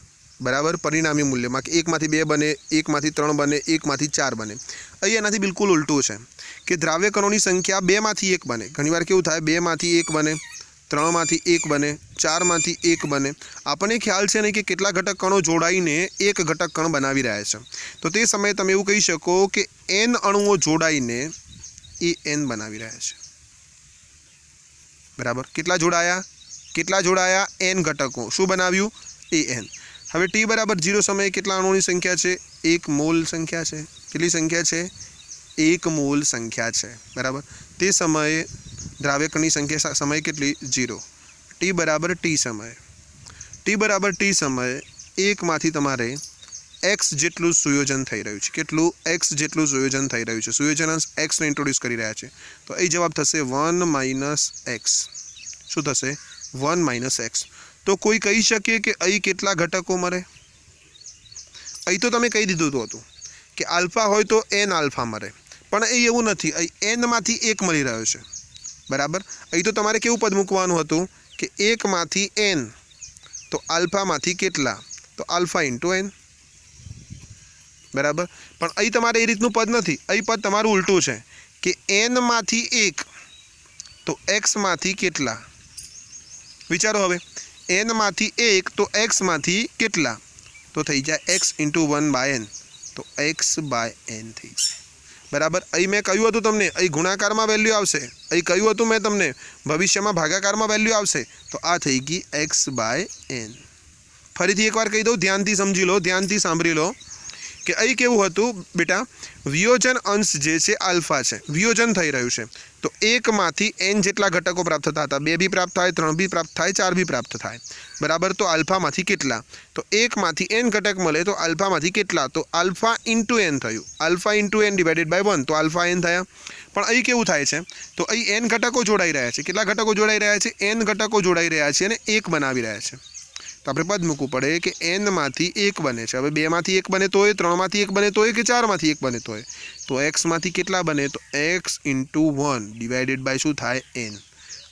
બરાબર? પરિણામી મૂલ્યમાં કે 1માંથી 2 બને, 1માંથી 3 બને, 1માંથી 4 બને. અહીં એનાથી બિલકુલ ઉલટું છે કે દ્રાવ્ય કણોની સંખ્યા 2માંથી 1 બને. ઘણીવાર કેવું થાય? 2માંથી 1 બને, 3માંથી 1 બને, 4માંથી 1 બને. આપણને ખ્યાલ છે નહીં કે કેટલા ઘટક કણો જોડાઈને એક ઘટક કણ બનાવી રહ્યા છે. તો તે સમયે તમે એવું કહી શકો કે n અણુઓ જોડાઈને એ n બનાવી રહ્યા છે, બરાબર? કેટલા જોડાયા? n ઘટકો. શું બનાવ્યું? an. હવે t બરાબર 0 સમયે કેટલા અણુઓની સંખ્યા છે? 1 મોલ સંખ્યા છે. કેટલી સંખ્યા છે? 1 મોલ સંખ્યા છે, બરાબર? તે સમયે દ્રાવ્ય કણની સંખ્યા સમયે કેટલી? 0. t બરાબર t સમયે 1માંથી તમારે x જેટલું સુયોજન થઈ રહ્યું છે. કેટલું? x જેટલું સુયોજન થઈ રહ્યું છે. સુયોજન અંશ x ને ઇન્ટ્રોડ્યુસ કરી રહ્યા છે. તો અહીં જવાબ થશે 1 - x. શું થશે? 1 - x. તો કોઈ કહી શકે કે અહીં કેટલા ઘટકો મળે? અહીં તો તમે કહી દીધું હતું કે આલ્ફા હોય તો n આલ્ફા મળે, પણ અહીં એવું નથી. અહીં nમાંથી 1 મળી રહ્યો છે, બરાબર? અહીં તો તમારે કેવું પદ મૂકવાનું હતું કે 1માંથી n, તો આલ્ફામાંથી કેટલા? તો આલ્ફા ઇન્ટુ n, બરાબર? પણ અહીં તમારે એ રીતનું પદ નથી. અહીં પદ તમારું ઉલટું છે કે nમાંથી 1 તો xમાંથી કેટલા? વિચારો હવે. n માંથી 1 તો x માંથી કેટલા? તો થઈ જાય x ઇન્ટુ 1/n, તો x/n થઈ જાય, બરાબર? અહીં મેં કહ્યું હતું તમને અહીં ગુણાકારમાં વેલ્યુ આવશે. અહીં કહ્યું હતું મેં તમને ભવિષ્યમાં ભાગાકારમાં વેલ્યુ આવશે. તો આ થઈ ગઈ x/n. ફરીથી એકવાર કહી દઉં, ધ્યાનથી સમજી લો, ધ્યાનથી સાંભળી લો કે અહીં કેવું હતું બેટા? વિયોજન અંશ જે છે આલ્ફા છે, વિયોજન થઈ રહ્યું છે. તો 1માંથી n જેટલા ઘટકો પ્રાપ્ત થતા હતા. 2 બી પ્રાપ્ત થાય, 3 બી પ્રાપ્ત થાય, 4 બી પ્રાપ્ત થાય, બરાબર? તો આલ્ફામાંથી કેટલા? તો 1માંથી n ઘટક મળે તો આલ્ફામાંથી કેટલા? તો આલ્ફા ઇન્ટુ n થયું. Alpha into n divided by 1, તો આલ્ફા n થયા. પણ અહીં કેવું થાય છે? તો અહીં n ઘટકો જોડાઈ રહ્યા છે. કેટલા ઘટકો જોડાઈ રહ્યા છે? n ઘટકો જોડાઈ રહ્યા છે અને 1 બનાવી રહ્યા છે. તો આપણે પદ મૂકવું પડે કે nમાંથી 1 બને છે. હવે 2માંથી 1 બને તોય, 3માંથી 1 બને તોય કે 4માંથી 1 બને તોય. તો xમાંથી કેટલા બને? તો x ઇન્ટુ 1 ડિવાઇડેડ બાય શું થાય? n.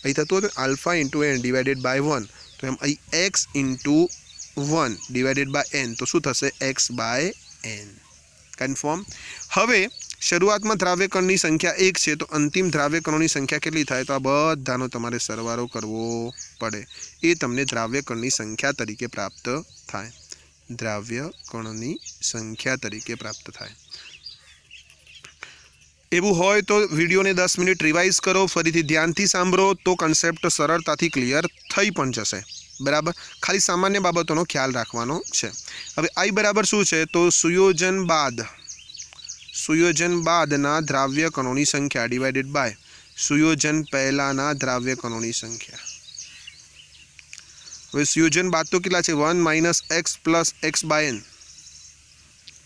અહીં થતું હતું alpha into n divided by 1, તો એમ અહીં x into 1 divided by n, તો શું થશે? x/n. કન્ફર્મ? હવે शुरुआत में द्राव्य कणनी संख्या 1 है तो अंतिम द्राव्य कणों की संख्या केटली थाय तो आ बधानो तमारे सरवाळो करवो पड़े ए तमने द्राव्य कणनी संख्या तरीके प्राप्त थाय द्राव्य कणोनी संख्या तरीके प्राप्त थाय। एवं होय तो विडियो ने 10 मिनिट रिवाइज करो फरीथी ध्यानथी सांभळो तो कॉन्सेप्ट सरळताथी क्लियर थई पण जशे बराबर। खाली सामान्य बाबतोनो ख्याल राखवानो छे। हवे आई बराबर शुं छे तो सुयोजन बादना द्राव्य कणोनी संख्या डिवाइडेड बाय सुयोजन पहेलाना द्राव्य कणोनी संख्या। हवे सुयोजन बाद तो केटला छे 1 - x + x/n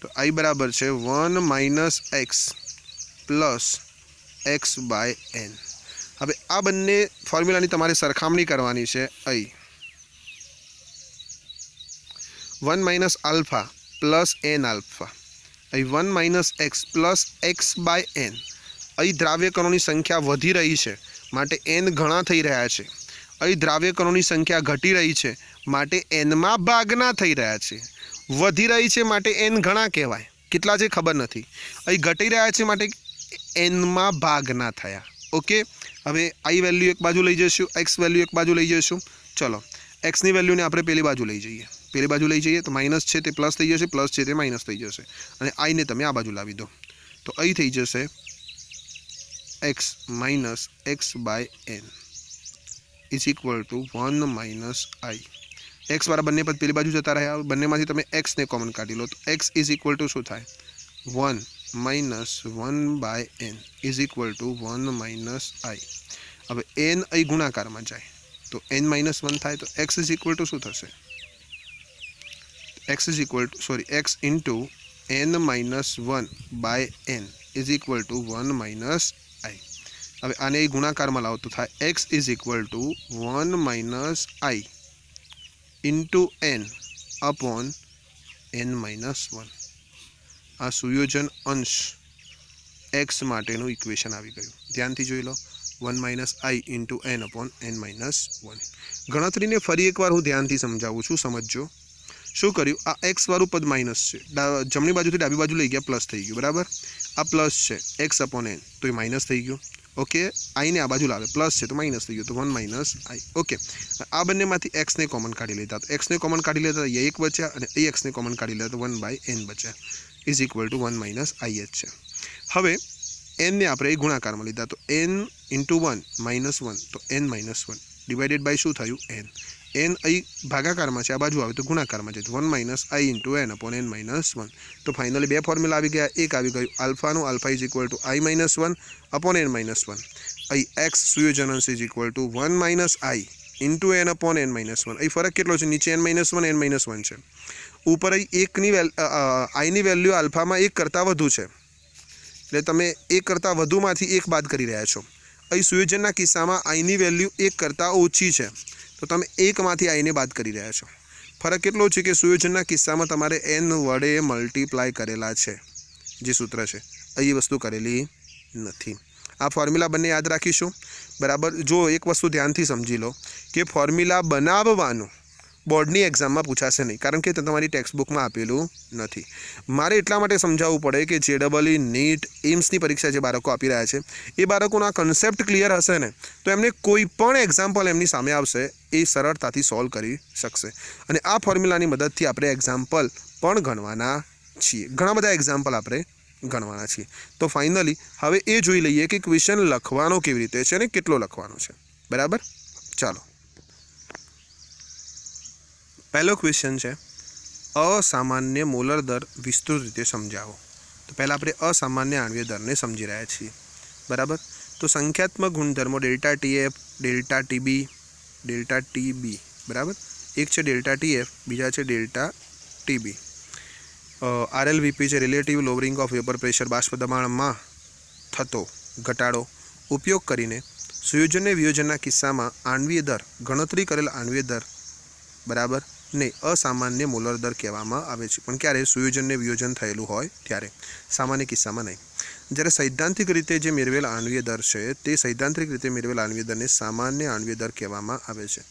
तो आई बराबर छे 1 - x + x/n। हवे आ बंने फॉर्म्युलानी तमारे सरखामणी करवानी छे। आई 1 - अल्फा + n अल्फा आई 1 - x + x/n। अहीं द्राव्य कणोनी संख्या वधी रही है माटे n घणा थई रह्या छे। अहीं द्राव्य कणोनी संख्या घटी रही है माटे n मां भागना थई रह्या छे। वधी रही है माटे n घणा कहेवाय केटला छे खबर नथी। अहीं घटी रह्या छे माटे n मां भागना थया। ओके हवे आई वेल्यू एक बाजू लई जशुं x वेल्यू एक बाजू लई जशुं। चलो x नी वेल्यू ने आपणे पेली बाजू लई जईए। पेली बाजू लई जईए तो माइनस है तो प्लस थई जशे प्लस है तो माइनस थई जशे अने आई ने तमे आ बाजू लावी दो तो अहीं थई जशे x - x/n is equal to 1 - i। x वाला बंने पद पेली बाजू जता रह्या बंनेमांथी तमे x ने कॉमन काढी लो तो x इज इक्वल टू शुं थाय 1 - 1/n is equal to 1 - i। हवे n अहीं गुणाकार में जाए तो n - 1 थाय तो x इज इक्वल टू शुं थशे x is equal to x into n - 1/n is equal to 1 - i। हवे आने गुणाकार में लाओ तो थाय x is equal to 1 - i into n upon n - 1। आ सुयोजन अंश x माटेनु इक्वेशन आवी गयुं। ध्यानथी जोई लो 1 - i into n upon n - 1। गणतरी ने फरी एक वार हूँ ध्यानथी समझावुं छुं समझजो। शुं कर्युं आ x वाळुं पद माइनस छे जमणी बाजुथी डाबी बाजू लई गया प्लस थई गयुं बराबर। आ प्लस छे x अपॉन n तो ये माइनस थई गयुं। ओके आई ने आ बाजू लावे प्लस है तो माइनस थी गयो तो 1 - i। ओके आ बंनेमांथी x ने कॉमन काढी लीधा तो x ने कॉमन काढी लीधा तो ये एक बच्या अने ए x ने कॉमन काढी लीधा तो 1/n बच्या इज इक्वल टू 1 - i ज छे। हवे n ने आपणे गुणाकार में लीधा तो n इंटू 1 - 1 तो n - 1 डिवाइडेड बाय शुं थयुं n। n अहीं भागाकार में छे आ बाजू आवे तो गुणाकार में जाए तो 1 - i into n upon n - 1। तो फाइनली बे फॉर्म्युला आवी गया। एक आवी गयुं अल्फानु alpha is equal to i - 1 upon n - 1। अहीं x सुयोजन अंश is equal to 1 - i into n upon n - 1। अहीं फरक केटलो छे नीचे n - 1 n - 1 छे ऊपर अहीं एक नी i नी वेल्यू अल्फा में एक करता वधु छे એટલે તમે એક કરતા વધુમાંથી એક બાદ કરી રહ્યા છો। અહીં સુયોજનના કિસ્સામાં આઈની વેલ્યુ એક કરતાં ઓછી છે તો તમે એકમાંથી આઈને બાદ કરી રહ્યા છો। ફરક કેટલો છે કે સુયોજનના કિસ્સામાં તમારે n વડે મલ્ટીપ્લાય કરેલા છે જે સૂત્ર છે અહીં વસ્તુ કરેલી નથી। આ ફોર્મ્યુલા બંને યાદ રાખીશું બરાબર। જો એક વસ્તુ ધ્યાનથી સમજી લો કે ફોર્મ્યુલા બનાવવાનું બોર્ડની એક્ઝામમાં પૂછાશે નહીં કારણ કે તે તમારી ટેક્સ્ટબુકમાં આપેલું નથી। મારે એટલા માટે સમજાવવું પડે કે JEE નીટ એમ્સની પરીક્ષા જે બાળકો આપી રહ્યા છે એ બાળકોનો આ કન્સેપ્ટ ક્લિયર હશે ને તો એમને કોઈ પણ એક્ઝામ્પલ એમની સામે આવશે એ સરળતાથી સોલ્વ કરી શકશે। અને આ ફોર્મ્યુલાની મદદથી આપણે એક્ઝામ્પલ પણ ગણવાના છીએ। ઘણા બધા એક્ઝામ્પલ આપણે ગણવાના છીએ। તો ફાઇનલી હવે એ જોઈ લઈએ કે ક્વેશ્ચન લખવાનો કેવી રીતે છે અને કેટલો લખવાનો છે બરાબર। ચાલો पहलो क्वेश्चन है असामान्य मोलर दर विस्तृत रीते समझावो। तो पहला अपने असामान्य आणवीय दर ने समझी रहा छीए बराबर। तो संख्यात्मक गुणधर्मों डेल्टा TF डेल्टा TB बराबर। एक है डेल्टा TF बीजा है डेल्टा TB। RLVP है relative lowering of vapour pressure बाष्प दबाण में थतो घटाडो उपयोग करीने संयोजन ने वियोजनना किस्सामां आणवीय दर गणतरी करेल आणवीय दर बराबर ने असामान्य मोलर दर कहेवामां आवे छे। पण क्यारे संयोजन ने वियोजन थयेलुं होय त्यारे, सामान्य किस्सामां नहीं। ज्यारे सैद्धांतिक रीते जे मेळवेल आणवीय दर छे ते सैद्धांतिक रीते मेळवेल आणवीय दरने सामान्य आणवीय दर कहेवामां आवे छे।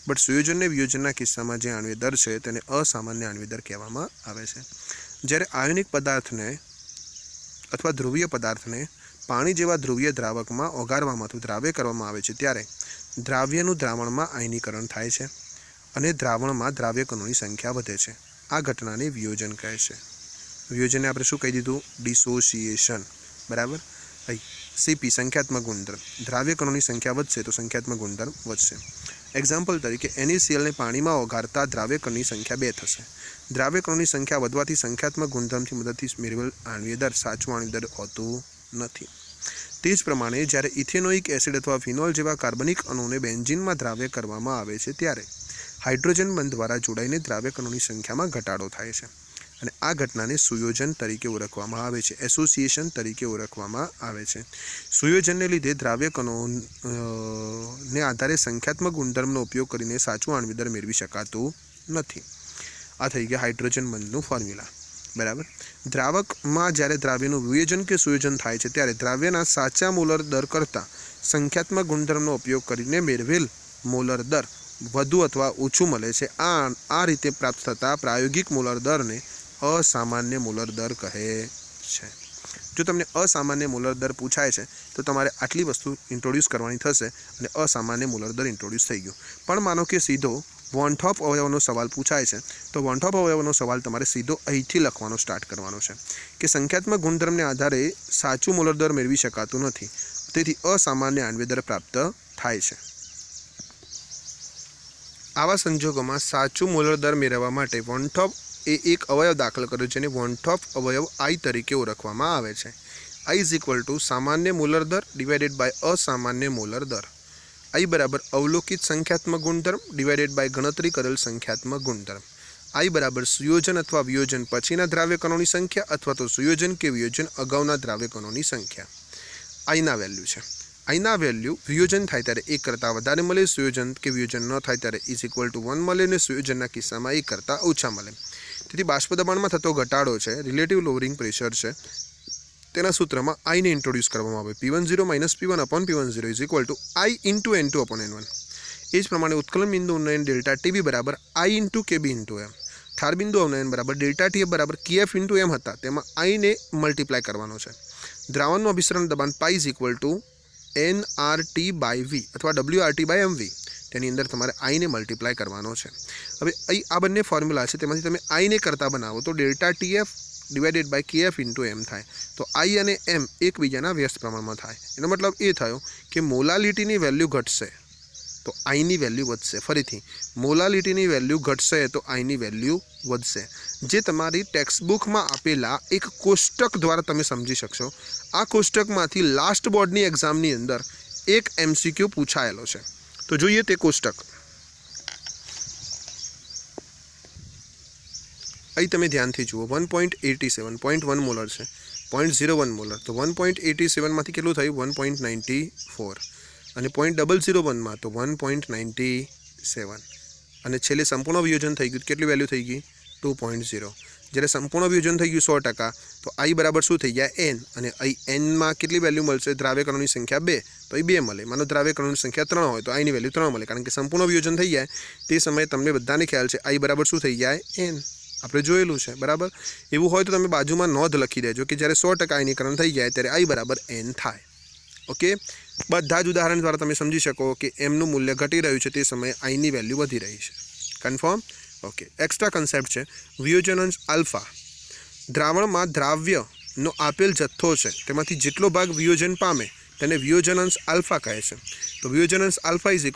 बट संयोजन ने वियोजनना किस्सामां जे आणवीय दर छे तेने असामान्य आणवीय दर कहेवामां आवे छे। ज्यारे आयोनिक पदार्थने अथवा ध्रुवीय पदार्थने पाणी जेवा ध्रुवीय द्रावकमां ओगाळवामां अथवा द्राव्य करवामां आवे छे त्यारे द्राव्यनुं द्रावणमां आयनीकरण थाय छे अने द्रावणमां द्राव्य कणोनी संख्या वधे छे। आ घटनाने वियोजन कहे छे। वियोजनने आपणे शुं कही दीधुं? डिसोसिएशन। बराबर। અહીં CP संख्यात्मक गुणधर्म, द्राव्य कणोनी संख्या વધશે तो संख्यात्मक गुणधर्म વધશે। एक्जाम्पल तरीके NaCl ने पाणीमां ओगाळता द्राव्य कणोनी संख्या 2 थशे। द्राव्य कणोनी संख्या વધવાથી संख्यात्मक गुणधर्मथी मददथी मेळवेल आणवीय दर साचो आणवीय दर होतो નથી। તે જ પ્રમાણે જ્યારે ઇથેનોઇક એસિડ અથવા ફિનોલ જેવા કાર્બનિક અણુને બેન્ઝીનમાં દ્રાવ્ય કરવામાં આવે છે ત્યારે હાઇડ્રોજન બંધ દ્વારા જોડાઈને દ્રાવ્ય કણોની સંખ્યામાં ઘટાડો થાય છે અને આ ઘટનાને સુયોજન તરીકે ઓળખવામાં આવે છે, એસોસિએશન તરીકે ઓળખવામાં આવે છે। સુયોજનને લીધે દ્રાવ્ય કણોને આધારે સંખ્યાત્મક ગુણધર્મનો ઉપયોગ કરીને સાચું આણ્વીય દર મેળવી શકાતું નથી। આ થઈ ગયા હાઇડ્રોજન બંધનું ફોર્મ્યુલા। बराबर। द्रावक में જ્યારે દ્રાવ્યનું વિયોજન કે સુયોજન થાય છે ત્યારે દ્રાવ્યના સાચા મોલર દર કરતાં સંખ્યાત્મક ગુણધર્મનો ઉપયોગ કરીને મેળવેલ મોલર દર વધુ અથવા ઓછું મળે છે। આ રીતે પ્રાપ્ત થતા પ્રાયોગિક મોલર દરને અસામાન્ય મોલર દર કહે છે। જો તમને અસામાન્ય મોલર દર પૂછાય છે તો તમારે આટલી વસ્તુ ઇન્ટ્રોડ્યુસ કરવાની થશે અને અસામાન્ય મોલર દર ઇન્ટ્રોડ્યુસ થઈ ગયો। પણ માનો કે સીધો વોન-ટોપ અવયવનો સવાલ પૂછાય છે તો વોન-ટોપ અવયવનો સવાલ તમારે સીધો અહીંથી લખવાનો સ્ટાર્ટ કરવાનો છે કે સંખ્યાત્મક ગુણધર્મને આધારે સાચું મોલર દર મેળવી શકાતું નથી, તેથી અસામાન્ય આણ્વીય દર પ્રાપ્ત થાય છે। આવા સંજોગોમાં સાચું મોલર દર મેળવવા માટે વોન-ટોપ એ એક અવયવ દાખલ કર્યો જેને વોન-ટોપ અવયવ I તરીકે ઓળખવામાં આવે છે। I = સામાન્ય મોલર દર ડિવાઇડેડ બાય અસામાન્ય મોલર દર। I बराबर अवलोकित संख्यात्मक गुणधर्म डिवाइडेड बाय गणतरी करेल संख्यात्मक गुणधर्म। I बराबर सुयोजन अथवा वियोजन पछीना द्राव्य कणोनी संख्या अथवा तो सुयोजन के वियोजन अगाउना द्राव्य कणोनी संख्या। I ना वेल्यू है। I ना वेल्यू वियोजन थाय त्यारे 1 करता वधारे मळे, सुयोजन के वियोजन न थाय त्यारे = 1 मळे ने सुयोजनना किस्सामां 1 करता ओछा मळे। तेथी बाष्प दबाणमां थतो घटाडो छे रिलेटिव लोअरिंग प्रेशर छे। तेना सूत्रमां I ने इंट्रोड्यूस करवामां आवे P10 - P1 / P10 = I × N2 / N1। ए ज प्रमाणे उत्कलन बिंदु उन्नयन डेल्टा TB बराबर I × KB × M। ठार बिंदु उन्नयन बराबर डेल्टा TF बराबर KF × M हता तेमां I ने मल्टीप्लाय करवानो छे। द्रावणनुं अभिसरण दबाण पाई = nRT/V अथवा WRT/MV। तेनी अंदर तमारे I ने मल्टीप्लाय करवानो छे। हवे અહીં આ બંને ફોર્મ્યુલા છે તેમાંથી તમે I ने करता बनावो तो delta TF divided by KF × M थाय तो I અને M एकबीजाना व्यस्त प्रमाणमां थाय। एनो मतलब ए थयो कि मोलालिटीनी वेल्यू घटशे तो I नी वेल्यू वधशे। फरीथी मोलालिटीनी वेल्यू घटशे तो I नी वेल्यू वधशे। जे तमारी टेक्स्टबुकमां आपेला एक कोष्टक द्वारा तमे समजी शकशो। आ कोष्टकमांथी लास्ट बोर्डनी एक्जामनी अंदर एक MCQ पूछायेलो छे तो जोईए ते कोष्टक। અહીં તમે ધ્યાનથી જુઓ 1.87 0.1 મોલર છે 0.01 મોલર તો 1.87 માંથી કેટલું થયું 1.94 અને 0.001 માં તો 1.97 અને છેલ્લે સંપૂર્ણ વિયોજન થઈ ગયું કેટલી વેલ્યુ થઈ ગઈ 2.0। જ્યારે સંપૂર્ણ વિયોજન થઈ ગયું 100% તો I બરાબર શું થઈ ગયા n અને અહીં n માં કેટલી વેલ્યુ મળશે દ્રાવ્ય કણોની સંખ્યા 2 તો અહીં 2 મળે। માનો દ્રાવ્ય કણોની સંખ્યા 3 હોય તો I ની વેલ્યુ 3 મળે કારણ કે સંપૂર્ણ વિયોજન થઈ જાય તે સમયે તમને બધાને ખ્યાલ છે I બરાબર શું થઈ જાય n। આપણે જોયેલું છે બરાબર। એવું હોય તો તમે બાજુમાં નોંધ લખી દેજો કે જ્યારે 100% આયનીકરણ થઈ જાય ત્યારે I બરાબર n થાય। ઓકે, બધા જ ઉદાહરણ દ્વારા તમે સમજી શકો કે m નું મૂલ્ય ઘટી રહ્યું છે તે સમયે I ની વેલ્યુ વધી રહી છે। કન્ફર્મ? ઓકે, એક્સ્ટ્રા કન્સેપ્ટ છે વિયોજનઅંશ આલ્ફા। દ્રાવણમાં દ્રાવ્યનો આપેલ જથ્થો છે તેમાંથી જેટલો ભાગ વિયોજન પામે તેને વિયોજનઅંશ આલ્ફા કહે છે। તો વિયોજનઅંશ આલ્ફા = I - 1 /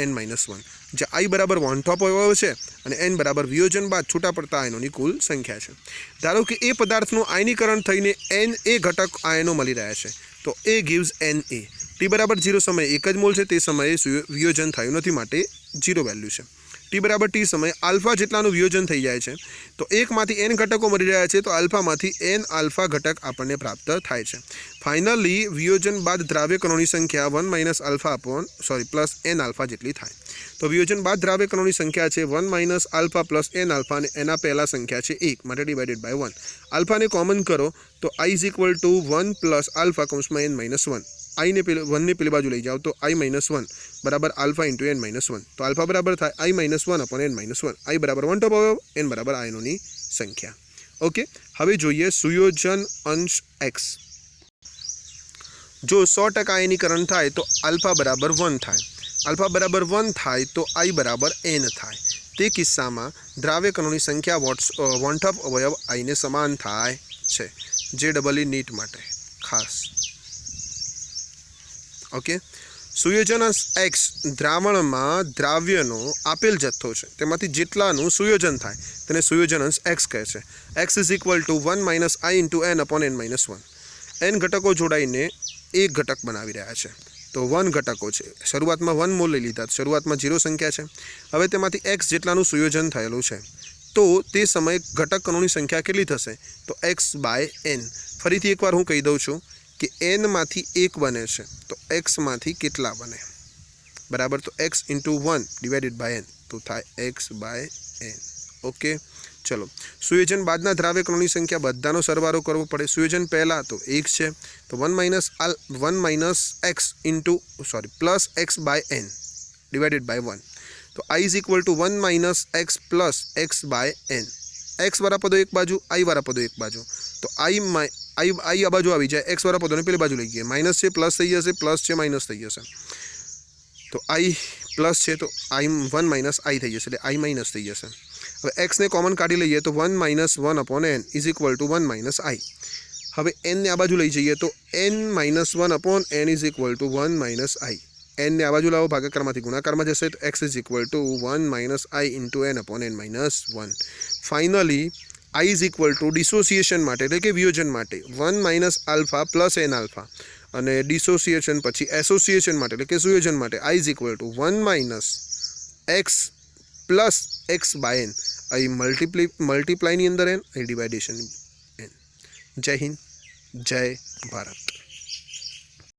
n - 1 જ્યાં I બરાબર વોન-ટોપ અવયવ છે અને n બરાબર વિયોજન બાદ છૂટા પડતા આયનોની કુલ સંખ્યા છે। ધારો કે એ પદાર્થનું આયનીકરણ થઈને Na ઘટક આયનો મળી રહ્યા છે તો A gives Na। T બરાબર 0 સમયે 1 જ મોલ છે તે સમયે વિયોજન થયું નથી માટે 0 વેલ્યુ છે। T બરાબર T સમયે આલ્ફા જેટલાનું વિયોજન થઈ જાય છે તો 1 માંથી n ઘટકો મળી રહ્યા છે તો આલ્ફામાંથી n આલ્ફા ઘટક આપણને પ્રાપ્ત થાય છે। ફાઇનલી વિયોજન બાદ દ્રાવ્ય કણોની સંખ્યા 1 - પ્લસ n આલ્ફા જેટલી થાય। તો વિયોજન બાદ દ્રાવ્ય કણોની સંખ્યા છે 1 - આલ્ફા પ્લસ n આલ્ફા અને એના પહેલા સંખ્યા છે 1 માટે ડિવાઇડેડ બાય 1। આલ્ફાને કોમન કરો તો I = 1 + આલ્ફા n - 1। I ने 1 ने પેલી બાજુ લઈ જાઓ તો I - 1 બરાબર આલ્ફા × n - 1 તો આલ્ફા બરાબર થાય I - 1 / n - 1। I બરાબર 1 ટોપ અવયવ n બરાબર આયનોની સંખ્યા। ओके, हवे जोईए सुयोजन अंश एक्स। जो 100% आयनीकरण थाय तो अल्फा बराबर 1 थाय, अल्फा बराबर 1 थाय तो आई बराबर n थाय। ते किस्सामां द्राव्य कणोनी संख्या वॉन्टअप अवयव आई ने समान थाय छे। जे डबल ई नीट माटे खास। ओके, सुयोजन अंश एक्स द्रावणमां द्राव्यनो आपेल जथ्थो छे तेमांथी जेटलानुं सुयोजन थाय तेने सुयोजन अंश एक्स कहे छे। X is equal to 1 minus I into N upon N minus 1। N घटको जोड़ाईने एक घटक बनावी रह्या छे तो 1 घटको छे। शरूआतमां 1 मोल लई लीधा, शरूआतमां 0 संख्या छे। हवे तेमांथी एक्स जेटलानुं सुयोजन थयेलुं छे तो ते समये घटक कणोनी संख्या केटली थशे तो एक्स बाय एन। फरीथी एकवार हूँ कही दऊं छुं कि एन मांथी 1 बने छे तो एक्स मांथी केटला बने बराबर, तो x into 1 divided by n तो थाय एक्स बाय एन। ओके, चलो सुयोजन बादना द्राव्य कणोनी संख्या बधानो सरवाळो करवो पड़े। सुयोजन पहला तो 1 छे तो 1 minus X into plus X by N divided by 1 तो I is equal to 1 minus X plus X by N. X वाला पदों एक बाजू, आई वाला पदों एक बाजू, तो आई आ बाजू आई जाए, एक्स वाला पदों ने पेली बाजू लई गए। माइनस है प्लस थी जशे, प्लस है माइनस थी जशे, तो आई प्लस है तो आई 1 माइनस आई थी जशे, आई माइनस थी जशे। हवे एक्स ने कॉमन काढी लईए तो 1 minus 1 upon N is equal to 1 minus I. हवे एन ने आ बाजू लई जईए तो N minus 1 upon N is equal to 1 minus I. N ने आ बाजू लावो भागाकार में गुणाकार में जैसे तो X is equal to 1 minus I into N upon N minus 1। Finally I is equal to dissociation माटे एटले के वियोजन माटे 1 minus alpha plus N alpha अने डिसोसिएशन पछी एसोसिएशन माटे एटले के सुयोजन माटे I is equal to 1 minus X plus X by N. I multiply नी अंदर एन, आई डिवाइडेशन एन। जय हिंद, जय भारत।